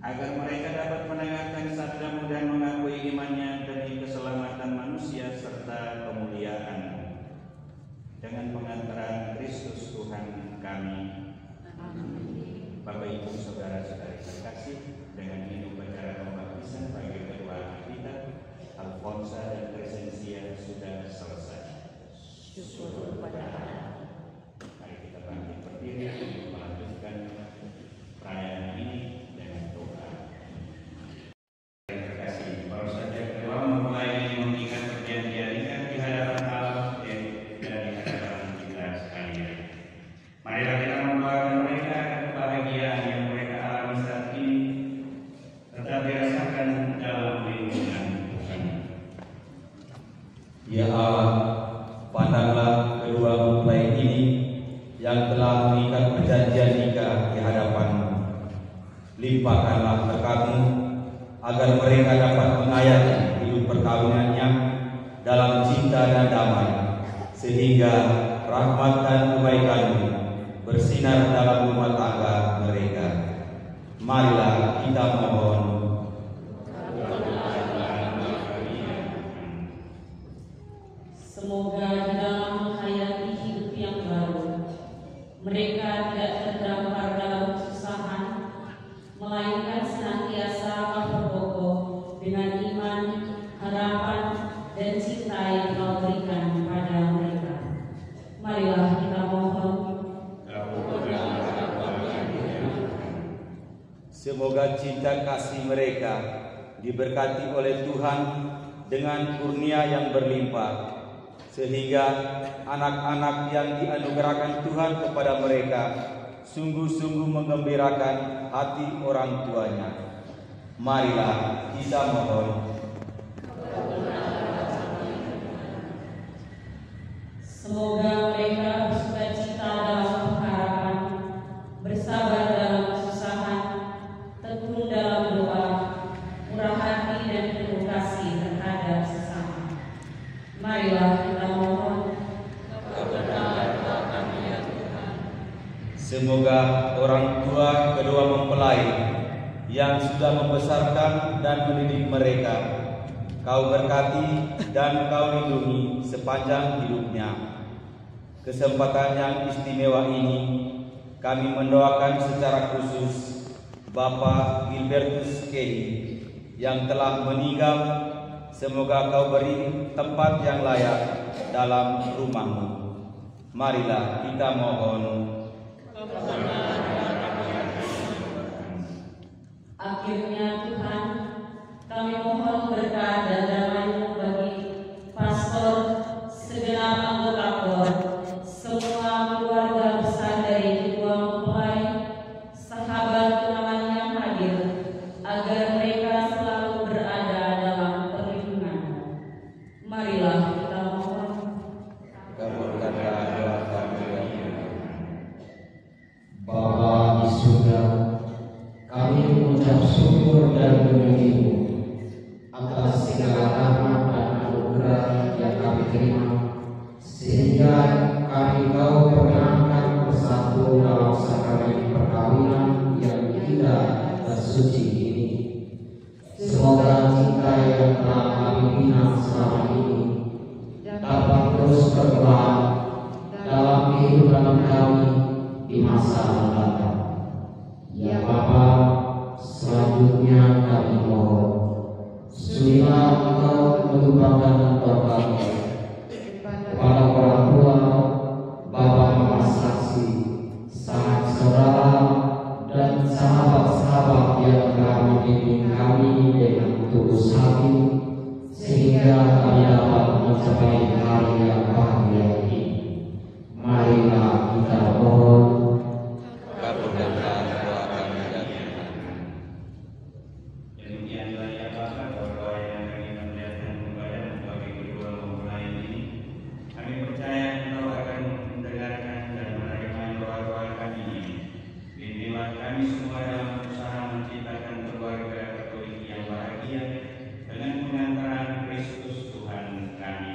Agar mereka dapat mendengarkan sabda-Mu dan mengakui imannya demi keselamatan manusia serta kemuliaan. Dengan pengantaran Kristus Tuhan kami. Bapak Ibu saudara-saudari terkasih, dengan ini upacara pembaptisan bagi kedua anak kita, Alfonsa dan Crescencia, sudah selesai. Syukur kepada Allah. Mari kita bangkit berdiri untuk melanjutkan perayaan ini dengan doa. Terkasih, baru saja kedua mempelai mengikat perjanjian ikat di hadapan Allah dan di hadapan kita sekalian. Marilah kita mendoakan mereka agar kebahagiaan yang mereka alami saat ini tetap dirasakan dalam lindungan Tuhan. Ya Allah, pandanglah kedua mempelai ini yang telah mengikat perjanjian nikah di hadapan-Mu. Limpahkanlah berkat-Mu agar mereka dapat mengayapi hidup perkawinannya dalam cinta dan damai, sehingga rahmat dan kebaikan-Mu bersinar dalam rumah tangga mereka. Marilah kita mohon. Semoga di dalam menghayati hidup yang baru, mereka tidak terdampar dalam kesusahan, melainkan senantiasa berkokoh dengan iman, harapan, dan cinta yang Kau berikan pada mereka. Marilah kita mohon. Semoga cinta kasih mereka diberkati oleh Tuhan dengan kurnia yang berlimpah, sehingga anak-anak yang dianugerahkan Tuhan kepada mereka sungguh-sungguh menggembirakan hati orang tuanya. Marilah kita mohon. Semoga mereka bersukacita dalam pengharapan, bersabar dalam kesusahan, tekun dalam doa, murah hati dan penuh kasih terhadap sesama. Marilah kita mohon. Semoga orang tua kedua mempelai yang sudah membesarkan dan mendidik mereka, Kau berkati dan Kau lindungi sepanjang hidupnya. Kesempatan yang istimewa ini kami mendoakan secara khusus Bapak Gilbertus Kei yang telah meninggal, semoga Kau beri tempat yang layak dalam rumah-Mu. Marilah kita mohon. Akhirnya Tuhan, kami mohon berkah dan damai-Mu bagi pastor, segenap anggota KOR, semua keluarga besar dari kedua mempelai, sahabat tunangan yang hadir, agar mereka selalu berada dalam perlindungan-Mu. Marilah kita mohon. Kabulkanlah doa kami. Bapa di surga, kami mengucap syukur dan memuji-Mu atas segala rahmat dan anugerah yang kami terima, sehingga kami Kau perkenankan bersatu dalam sakramen perkawinan yang indah dan suci ini. Semoga cinta yang telah kami bina selama ini dapat terus berkembang dalam kehidupan kami di masa mendatang. Ya Bapa, selanjutnya kami mohon, sudilah Engkau menumpahkan berkat kepada orang tua, Bapak Mama Saksi, sanak saudara, dan sahabat-sahabat yang telah membimbing kami dengan tulus hati, sehingga kami dapat mencapai hari yang bahagia ini. Marilah kita mohon. Kabulkanlah doa kami dan Demikianlah ya Bapa, doa yang kami panjatkan kepadamu bagi kedua mempelai ini. Kami percaya Engkau akan mendengarkan dan menerima doa-doa kami ini. Bimbinglah kami semua dalam usaha menciptakan keluarga Katolik yang bahagia dengan pengantaran Kristus Tuhan kami.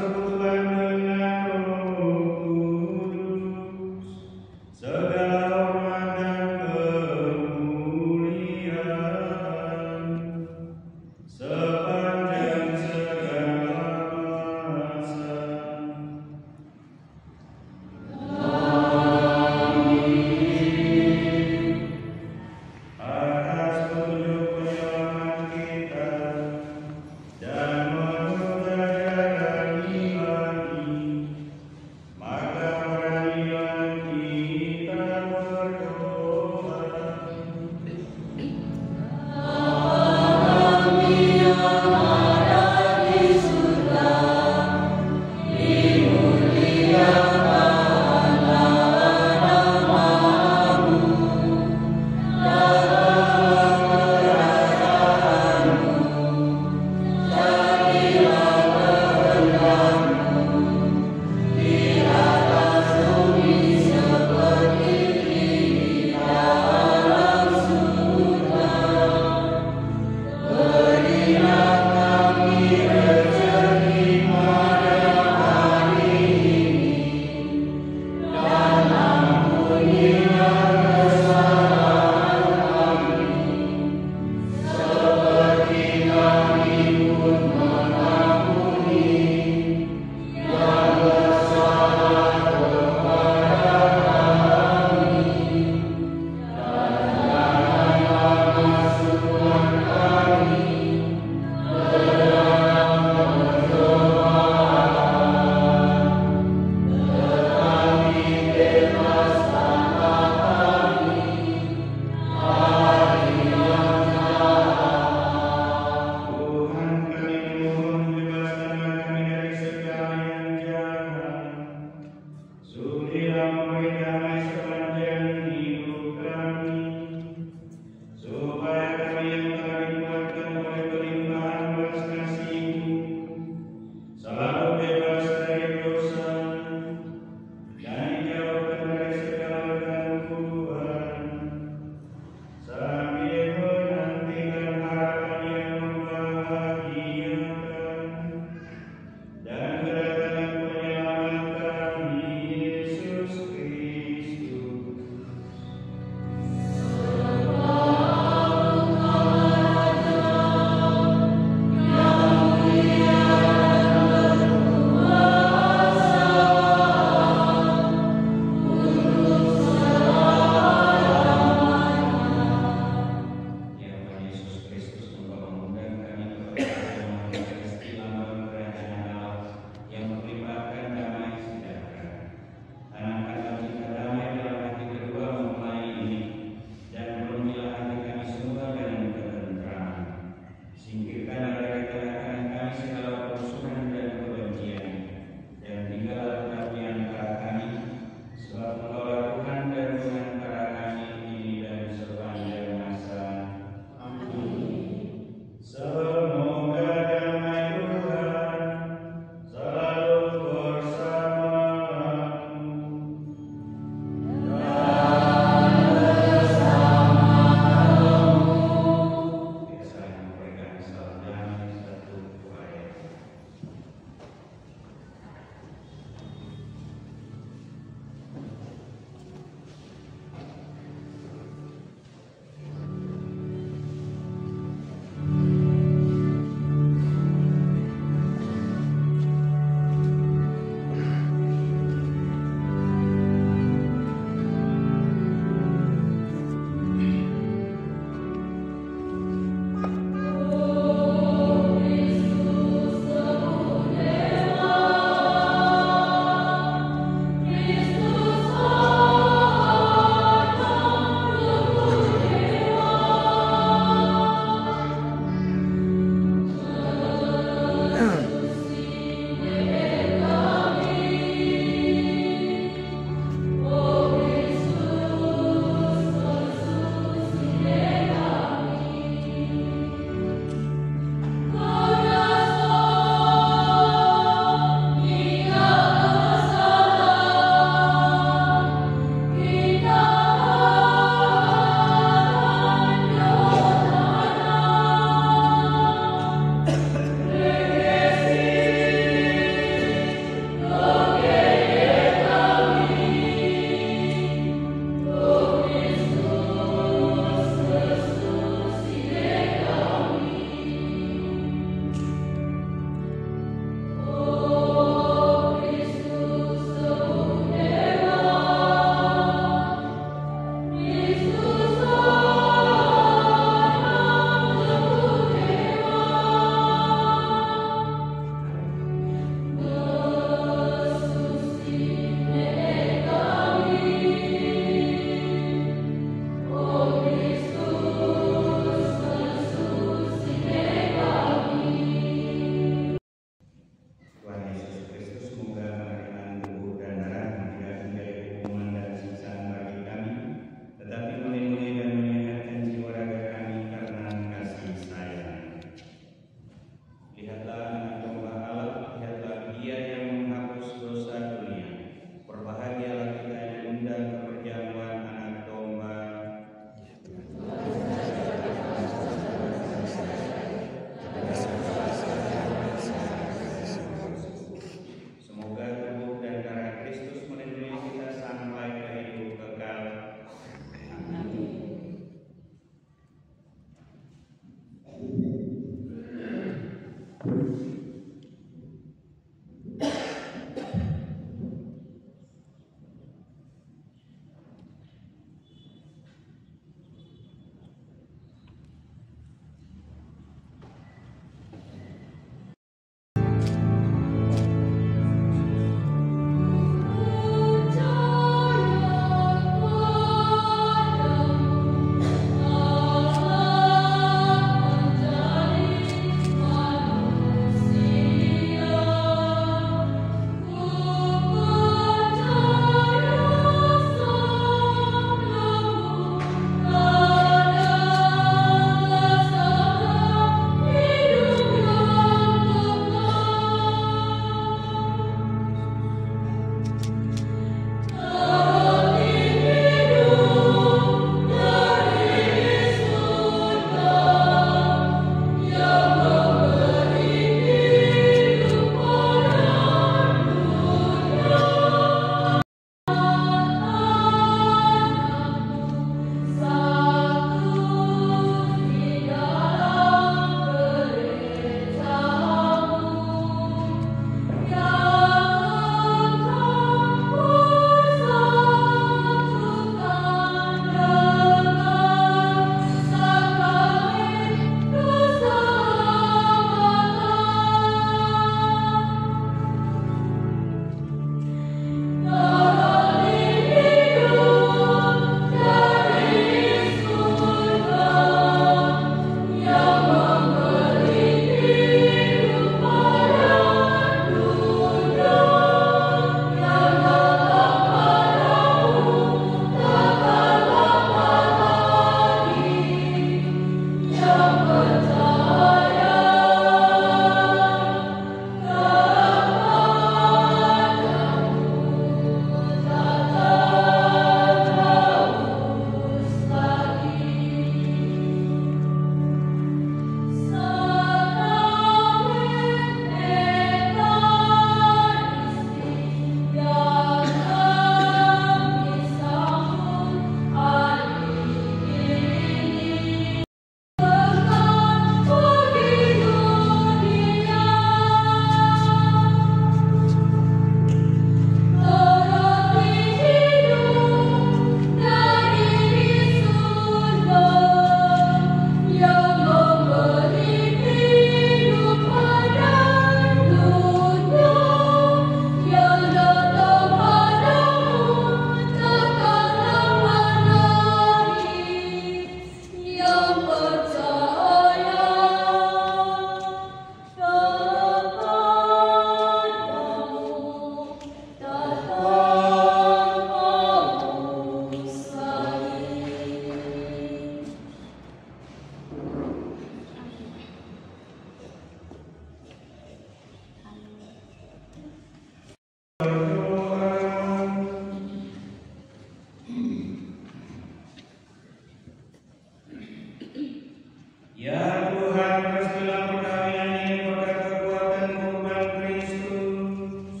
Ya Tuhan, restuilah perkawinan ini berkat kekuatan kurban Kristus.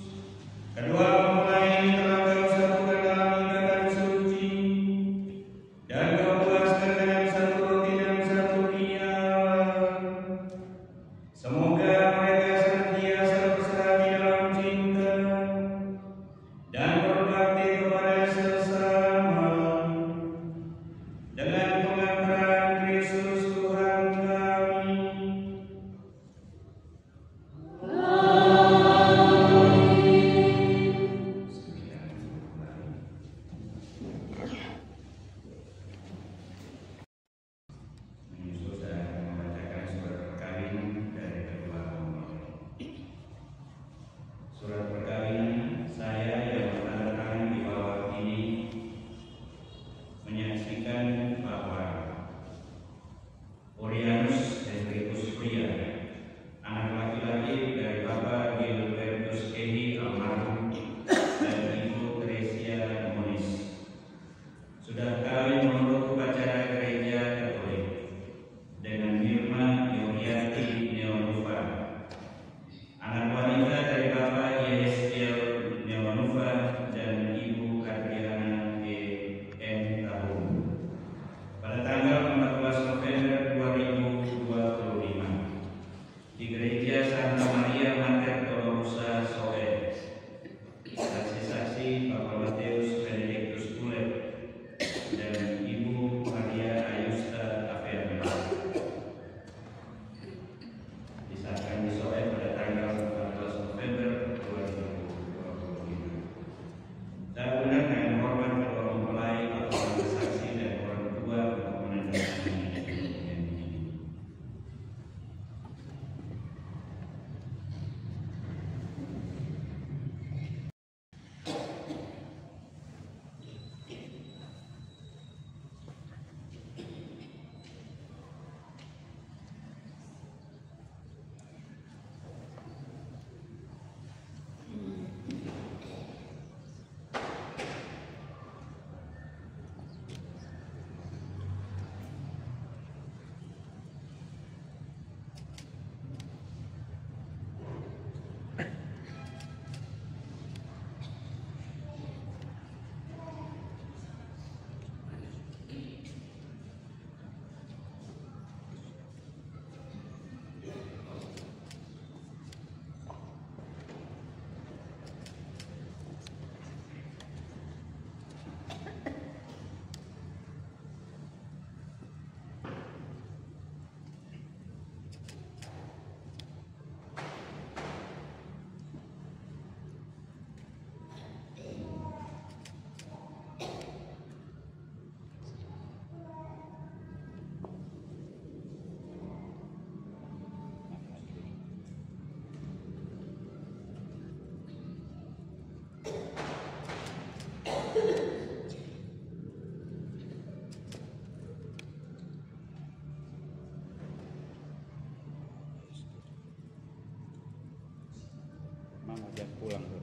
Kedua mempelai ini telah Kau satukan dalam ikatan suci, dan Kau puaskan dengan satu roti dan satu tiang. Semoga mereka senantiasa berserah di dalam cinta dan berbakti kepada sesama dengan pengantaran Kristus Tuhan kami. Menyusul dan membacakan surat perkawinan dari kedua mempelai. Surat perkawinan saya yang bertandatangan di bawah ini menyaksikan bahwa Orianus Hendrikus Pria, anak laki-laki dari Bapak Gilbertus Edi almarhum dan Ibu Teresia Monis, sudah kawin menurut upacara gereja Katolik dengan Mirma Yuriati Neonuva, anak wanita dari Bapak Yesel Neonuva dan Ibu Adriana E.N. Tahun, pada tanggal 14 November 2025 di Gereja Santa Maria Mater Dolorosa Soe. Saksi-saksi Bapak Mateus Benedictus Ulet dan Ibu Maria Ayusta Averna. Disahkan di Soe pada tanggal 14 November 2025. Saya undang dengan hormat kedua mempelai, para saksi dan orang tua untuk menandatangani perjanjian ini. Mama ajak pulang tuh.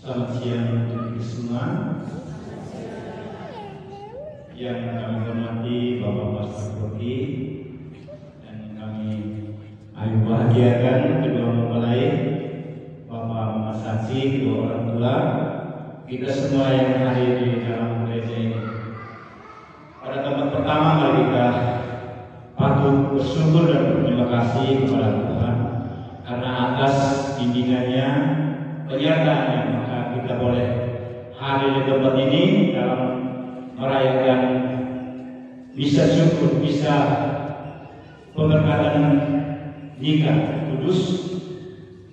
Selamat siang untuk kita semua. Yang kami hormati Bapak Pastor Koki, dan kami bahagiakan kedua mempelai, Bapak Mas Sansi, kedua orang tua, kita semua yang hadir di dalam gereja ini. Pada tempat pertama mari kita patut bersyukur dan berterima kasih kepada Tuhan karena atas bimbingannya, penyertaannya, maka kita boleh hadir di tempat ini dalam merayakan bisa syukur, bisa pemberkatan nikah kudus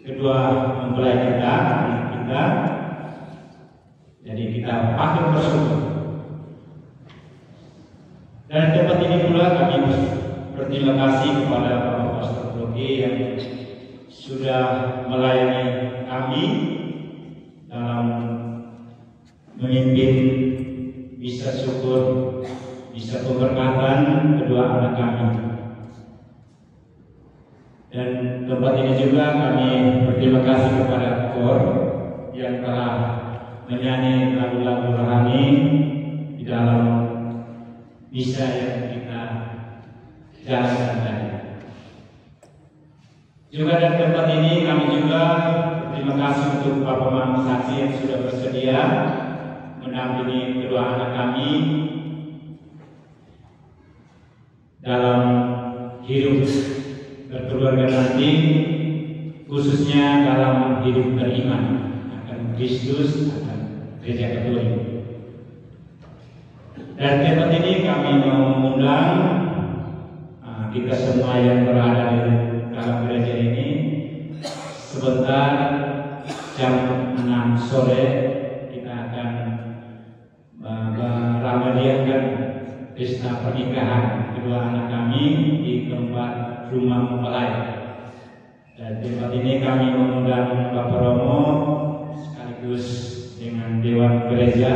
kedua mempelai kita, anak kita. Jadi kita patut bersyukur. Dan tempat ini pula kami berterima kasih kepada Bapak Pastor Bloki yang sudah melayani kami dalam memimpin bisa syukur, bisa pemberkatan kedua anak kami. Dan tempat ini juga kami berterima kasih kepada KOR yang telah menyanyi lagu-lagu rohani di dalam misa yang kita jalankan tadi. Juga dari tempat ini kami juga berterima kasih untuk Bapak Mama Saksi yang sudah bersedia mendampingi kedua anak kami dalam hidup berkeluarga nanti, khususnya dalam hidup beriman akan Kristus, akan Gereja Katolik. Dan tempat ini kami mau mengundang kita semua yang berada di dalam gereja ini sebentar jam 6 sore kita akan meramaikan pesta pernikahan kedua anak kami di tempat rumah mempelai. Dan tempat ini kami mengundang Bapak Romo sekaligus dengan Dewan Gereja.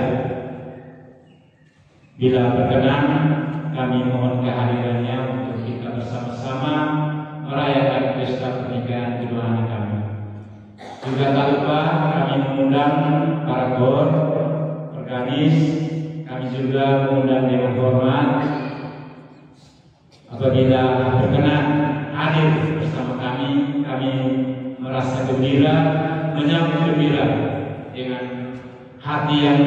Bila berkenan, kami mohon kehadirannya untuk kita bersama-sama merayakan pesta pernikahan kedua anak kami. Juga tak lupa kami mengundang para KOR, organis, kami juga mengundang dengan hormat. Apabila berkenan hadir bersama kami merasa gembira, menyambut gembira dengan hati yang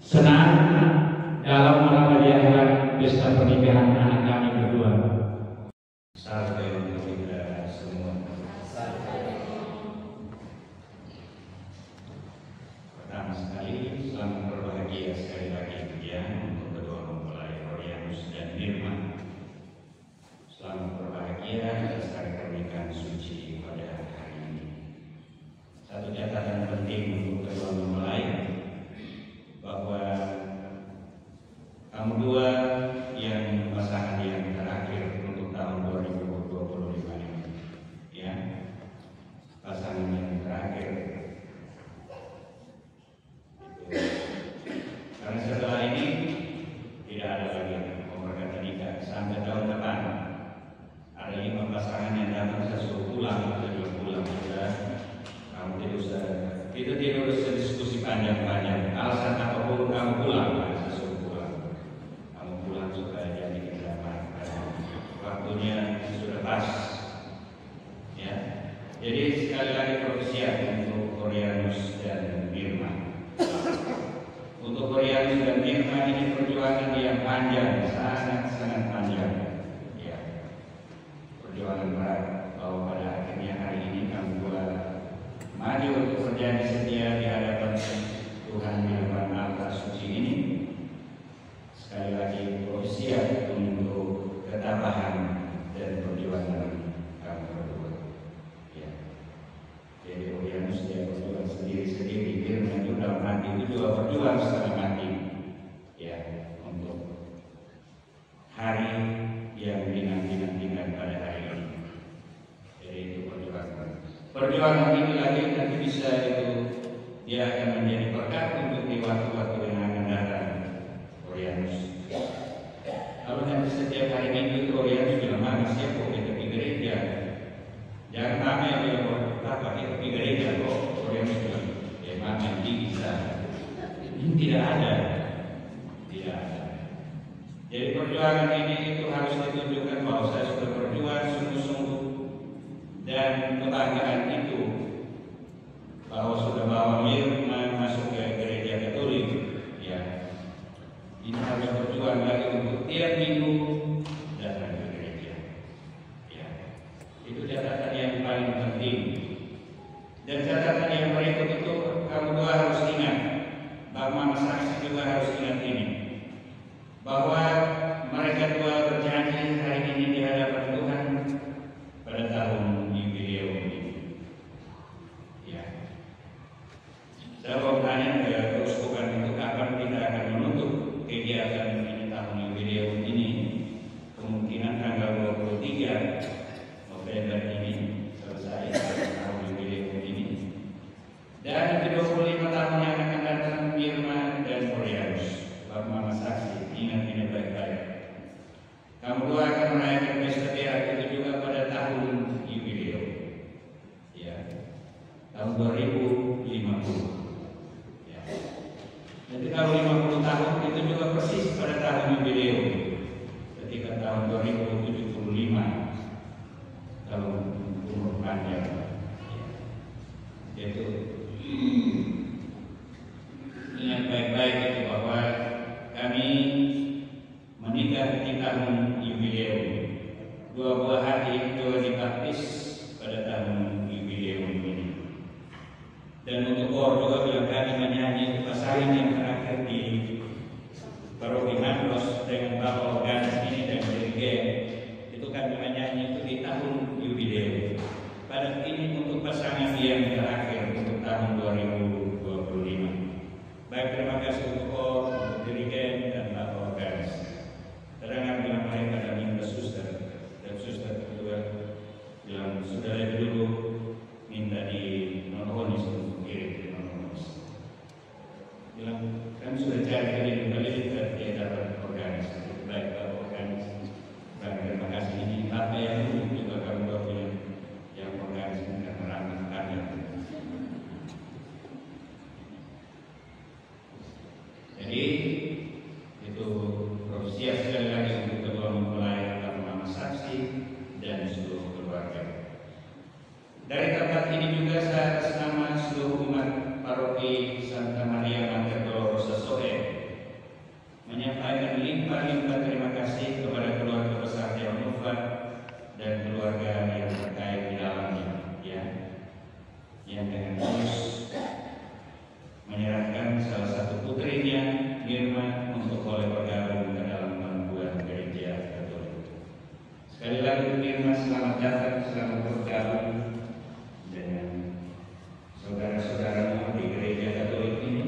senang dalam merayakan pesta pernikahan anak kami berdua. Sampai untuk kita semua. Pertama sekali, selamat berbahagia sekali lagi ya untuk kedua mempelai Rorianus dan Nirma. Selamat berbahagia atas hari pernikahan suci pada hari ini. Satu catatan penting untuk kedua mempelai bahwa kamu dua yang pasangan yang terakhir untuk tahun 2025 ini, ya, pasangan yang terakhir. Karena setelah ini tidak ada lagi pemberkatan nikah sampai tahun depan. Ada 5 pasangan yang datang saya suruh pulang, saya pulang sudah. Kamu tidak usah diskusi panjang-panjang. Alasan apapun kamu pulang, saya suruh pulang. Kamu pulang supaya jadi kedaman. Waktunya sudah pas. Ya. Jadi sekali lagi persiapan untuk Rorianus dan Nirma. Untuk Rorianus dan Nirma ini perjuangan yang panjang, sangat-sangat panjang. Ya. Perjuangan berat bahwa pada akhirnya hari ini kamu dua maju untuk berjanji setia di hadapan Tuhan di depan altar suci ini. Sekali lagi siap untuk ketabahan dan perjuangan kamu berdua. Ya. Jadi Rorianus dia berjuang sendiri-sendiri, Nirma juga mati itu juga berjuang setengah mati. Ya, untuk hari yang dinanti-nantikan pada hari ini. Jadi itu perjuangan ini lagi nanti bisa itu dia akan menjadi berkat untuk di waktu-waktu yang akan datang. Rorianus kalau nanti setiap hari Minggu itu Rorianus bilang mana siap kok kita pergi gereja, jangan ramai bilang apa kita pergi gereja kok. Rorianus bilang ya perjuangan ini itu harus ditunjukkan bahwa saya sudah berjuang sungguh-sungguh, dan kebanggaan itu bahwa sudah bawa Mirna masuk ke gereja Katolik, ya. Ini harus berjuang lagi untuk tiap minggu datang ke gereja, ya. Itu catatan yang paling penting. Dan catatan yang berikut itu kamu dua harus ingat, Mama Saksi juga harus ingat ini, bahwa mereka dua berjanji hari ini di hadapan Tuhan pada tahun jubileum ini. Ya. Saya mau tanya ke keuskupan itu kapan kita akan menutup kegiatan ini tahun jubileum ini? Kemungkinan tanggal 23 November ini selesai tahun jubileum ini. Dan 25 tahun yang akan datang Mirna dan Florianus, Mama Saksi, ingat ini baik-baik. Kamu dua akan merayakan pesta perak itu juga pada tahun jubileum, ya, tahun 2050. Ya. Jadi kalau 50 tahun itu juga persis pada tahun jubileum, ketika tahun 2075, tahun umur panjang. Ya. Itu ingat baik-baik itu bahwa kami menikah di tahun jubileum. Dua buah hati juga dibaptis pada tahun jubileum ini. Dan untuk kor juga bilang kami menyanyi pasangan yang terakhir di Paroki Mandros dengan Bapak Organis ini dan dirigen. Itu kami menyanyi itu di tahun jubileum. Pada ini untuk pasangan yang terakhir untuk tahun 2025. Baik, terima kasih untuk kor, untuk dirigen dan Bapak Organis. Terang bilang mereka dan minta suster, dan suster juga bilang sudah lebih dulu minta di nonohonis untuk kirim di nonohonis. Bilang kan sudah cari kembali ke dapat Organis. Baik, Bapak Organis. Baik, terima kasih. Ini apa yang juga kami bawa yang Organis akan merangkap kami. Jadi itu siap sekali lagi untuk kedua mempelai Mama Saksi dan seluruh keluarga. Dari tempat ini juga saya atas nama seluruh umat Paroki Santa Maria Mater Dolorosa Sohe menyampaikan limpah-limpah terima kasih kepada keluarga besar Theonova dan keluarga yang terkait di dalamnya, ya, yang dengan tulus menyerahkan salah satu putrinya Mirna untuk boleh bergabung ke dalam pangkuan gereja Katolik. Sekali lagi Mirna, selamat datang, selamat bergabung dengan saudara-saudaramu di gereja Katolik ini.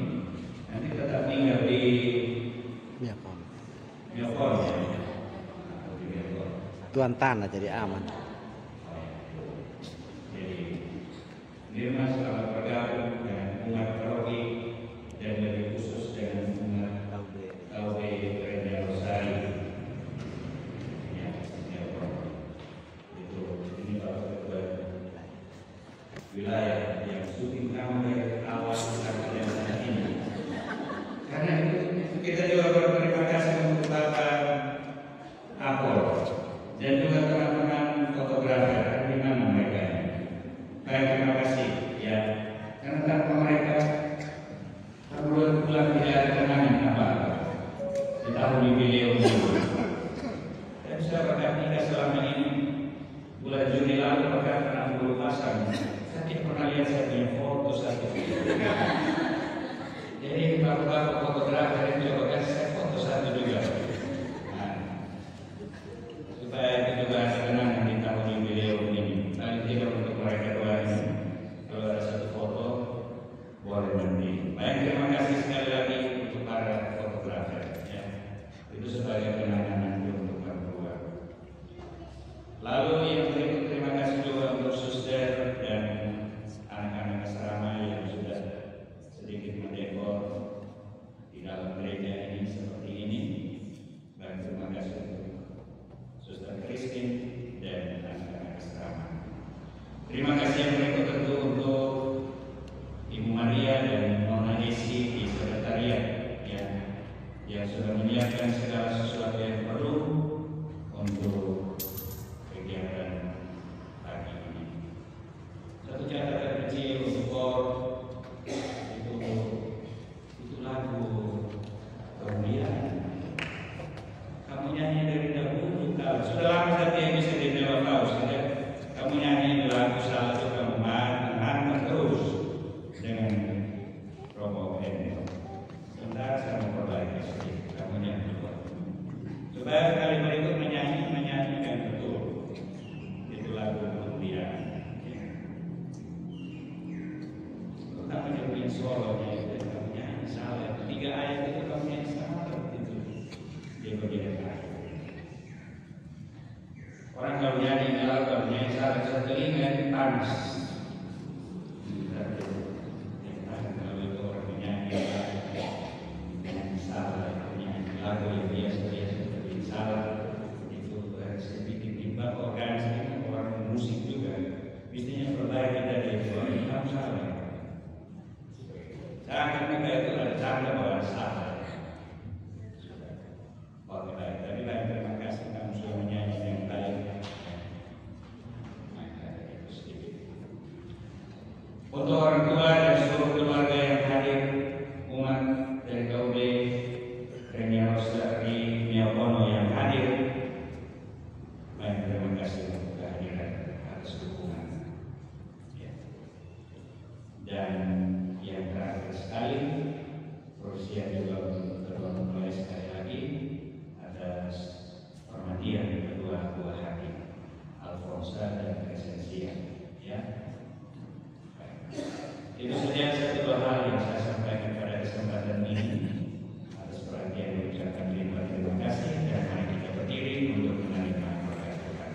Nanti tetap tinggal di Miakon, ya. Tuan tanah jadi aman. Jadi Mirna selamat bergabung dengan umat Paroki dan lebih khusus dengan umat KUB Gereja Rosari. Ya, itu ini Bapak Ketua wilayah yang syuting kamu dari awal sampai saat ini. Karena itu kita juga berterima kasih untuk Bapak Apol dan juga teman-teman fotografer. Di mana mereka? Baik, terima kasih, ya. Karena tanpa mereka bulan tidak ada kenangan apa-apa di tahun jubileum ini. Dan saya bahkan nikah selama ini bulan Juni lalu bahkan 60 pasang. Saya tidak pernah lihat saya punya foto satu. Jadi bapak-bapak fotografer itu bahkan saya foto satu juga. Nah, supaya itu juga ada kenangan di tahun jubileum ini. Paling tidak untuk mereka dua ini, kalau ada satu foto boleh nanti. Baik, terima kasih sekali lagi untuk para fotografer, ya. Itu sebagai kenangan nanti untuk berdua. Lalu yang berikut terima kasih juga untuk suster dan anak-anak asrama yang sudah sedikit mendekor di dalam gereja ini seperti ini. Baik, terima kasih untuk suster Christine dan anak-anak asrama. Terima kasih yang berikut tentu untuk Ibu Maria dan Nona Desi di sekretariat, ya, yang sudah menyiapkan segala sesuatu yang perlu kalau nyanyi kalau nyanyi salah satu telinga panas. Kalau itu orang menyanyi salah, menyanyi lagu yang biasa-biasa tapi salah itu sedikit timbang organisasi orang musik juga. Mestinya perbaiki dari suami kamu salah. Jangan mereka itu ada canda bahwa salah. Oke baik, tapi baik terima kasih kamu sudah menyanyi yang baik. Untuk orang tua dan seluruh keluarga yang hadir, umat dari KUB Renia Rosari Miapono yang hadir, baik terima kasih untuk kehadiran atas dukungan. Dan yang terakhir sekali, Rusia juga terima sekali lagi atas perhatian kedua buah hati Alfonsa dan Crescencia. Ya, itu saja satu dua hal yang saya sampaikan pada kesempatan ini. Atas perhatian diucapkan terima kasih dan mari kita berdiri untuk menerima berkat Tuhan.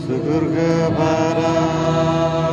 Syukur kepada Allah.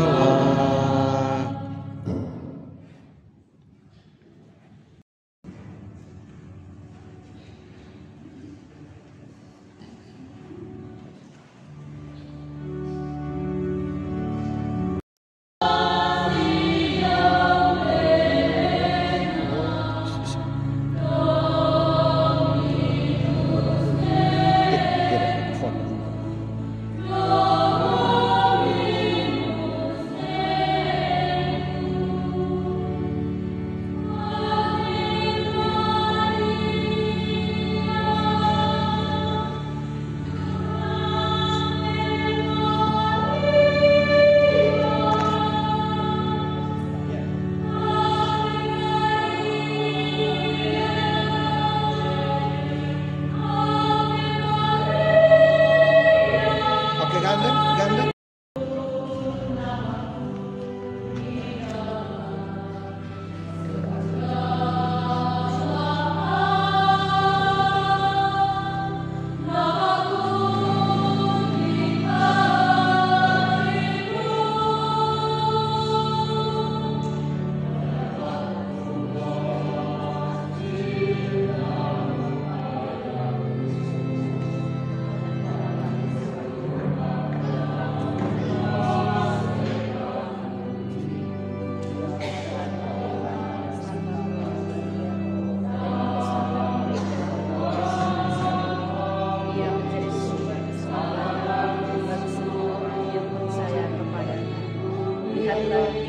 Lihatlah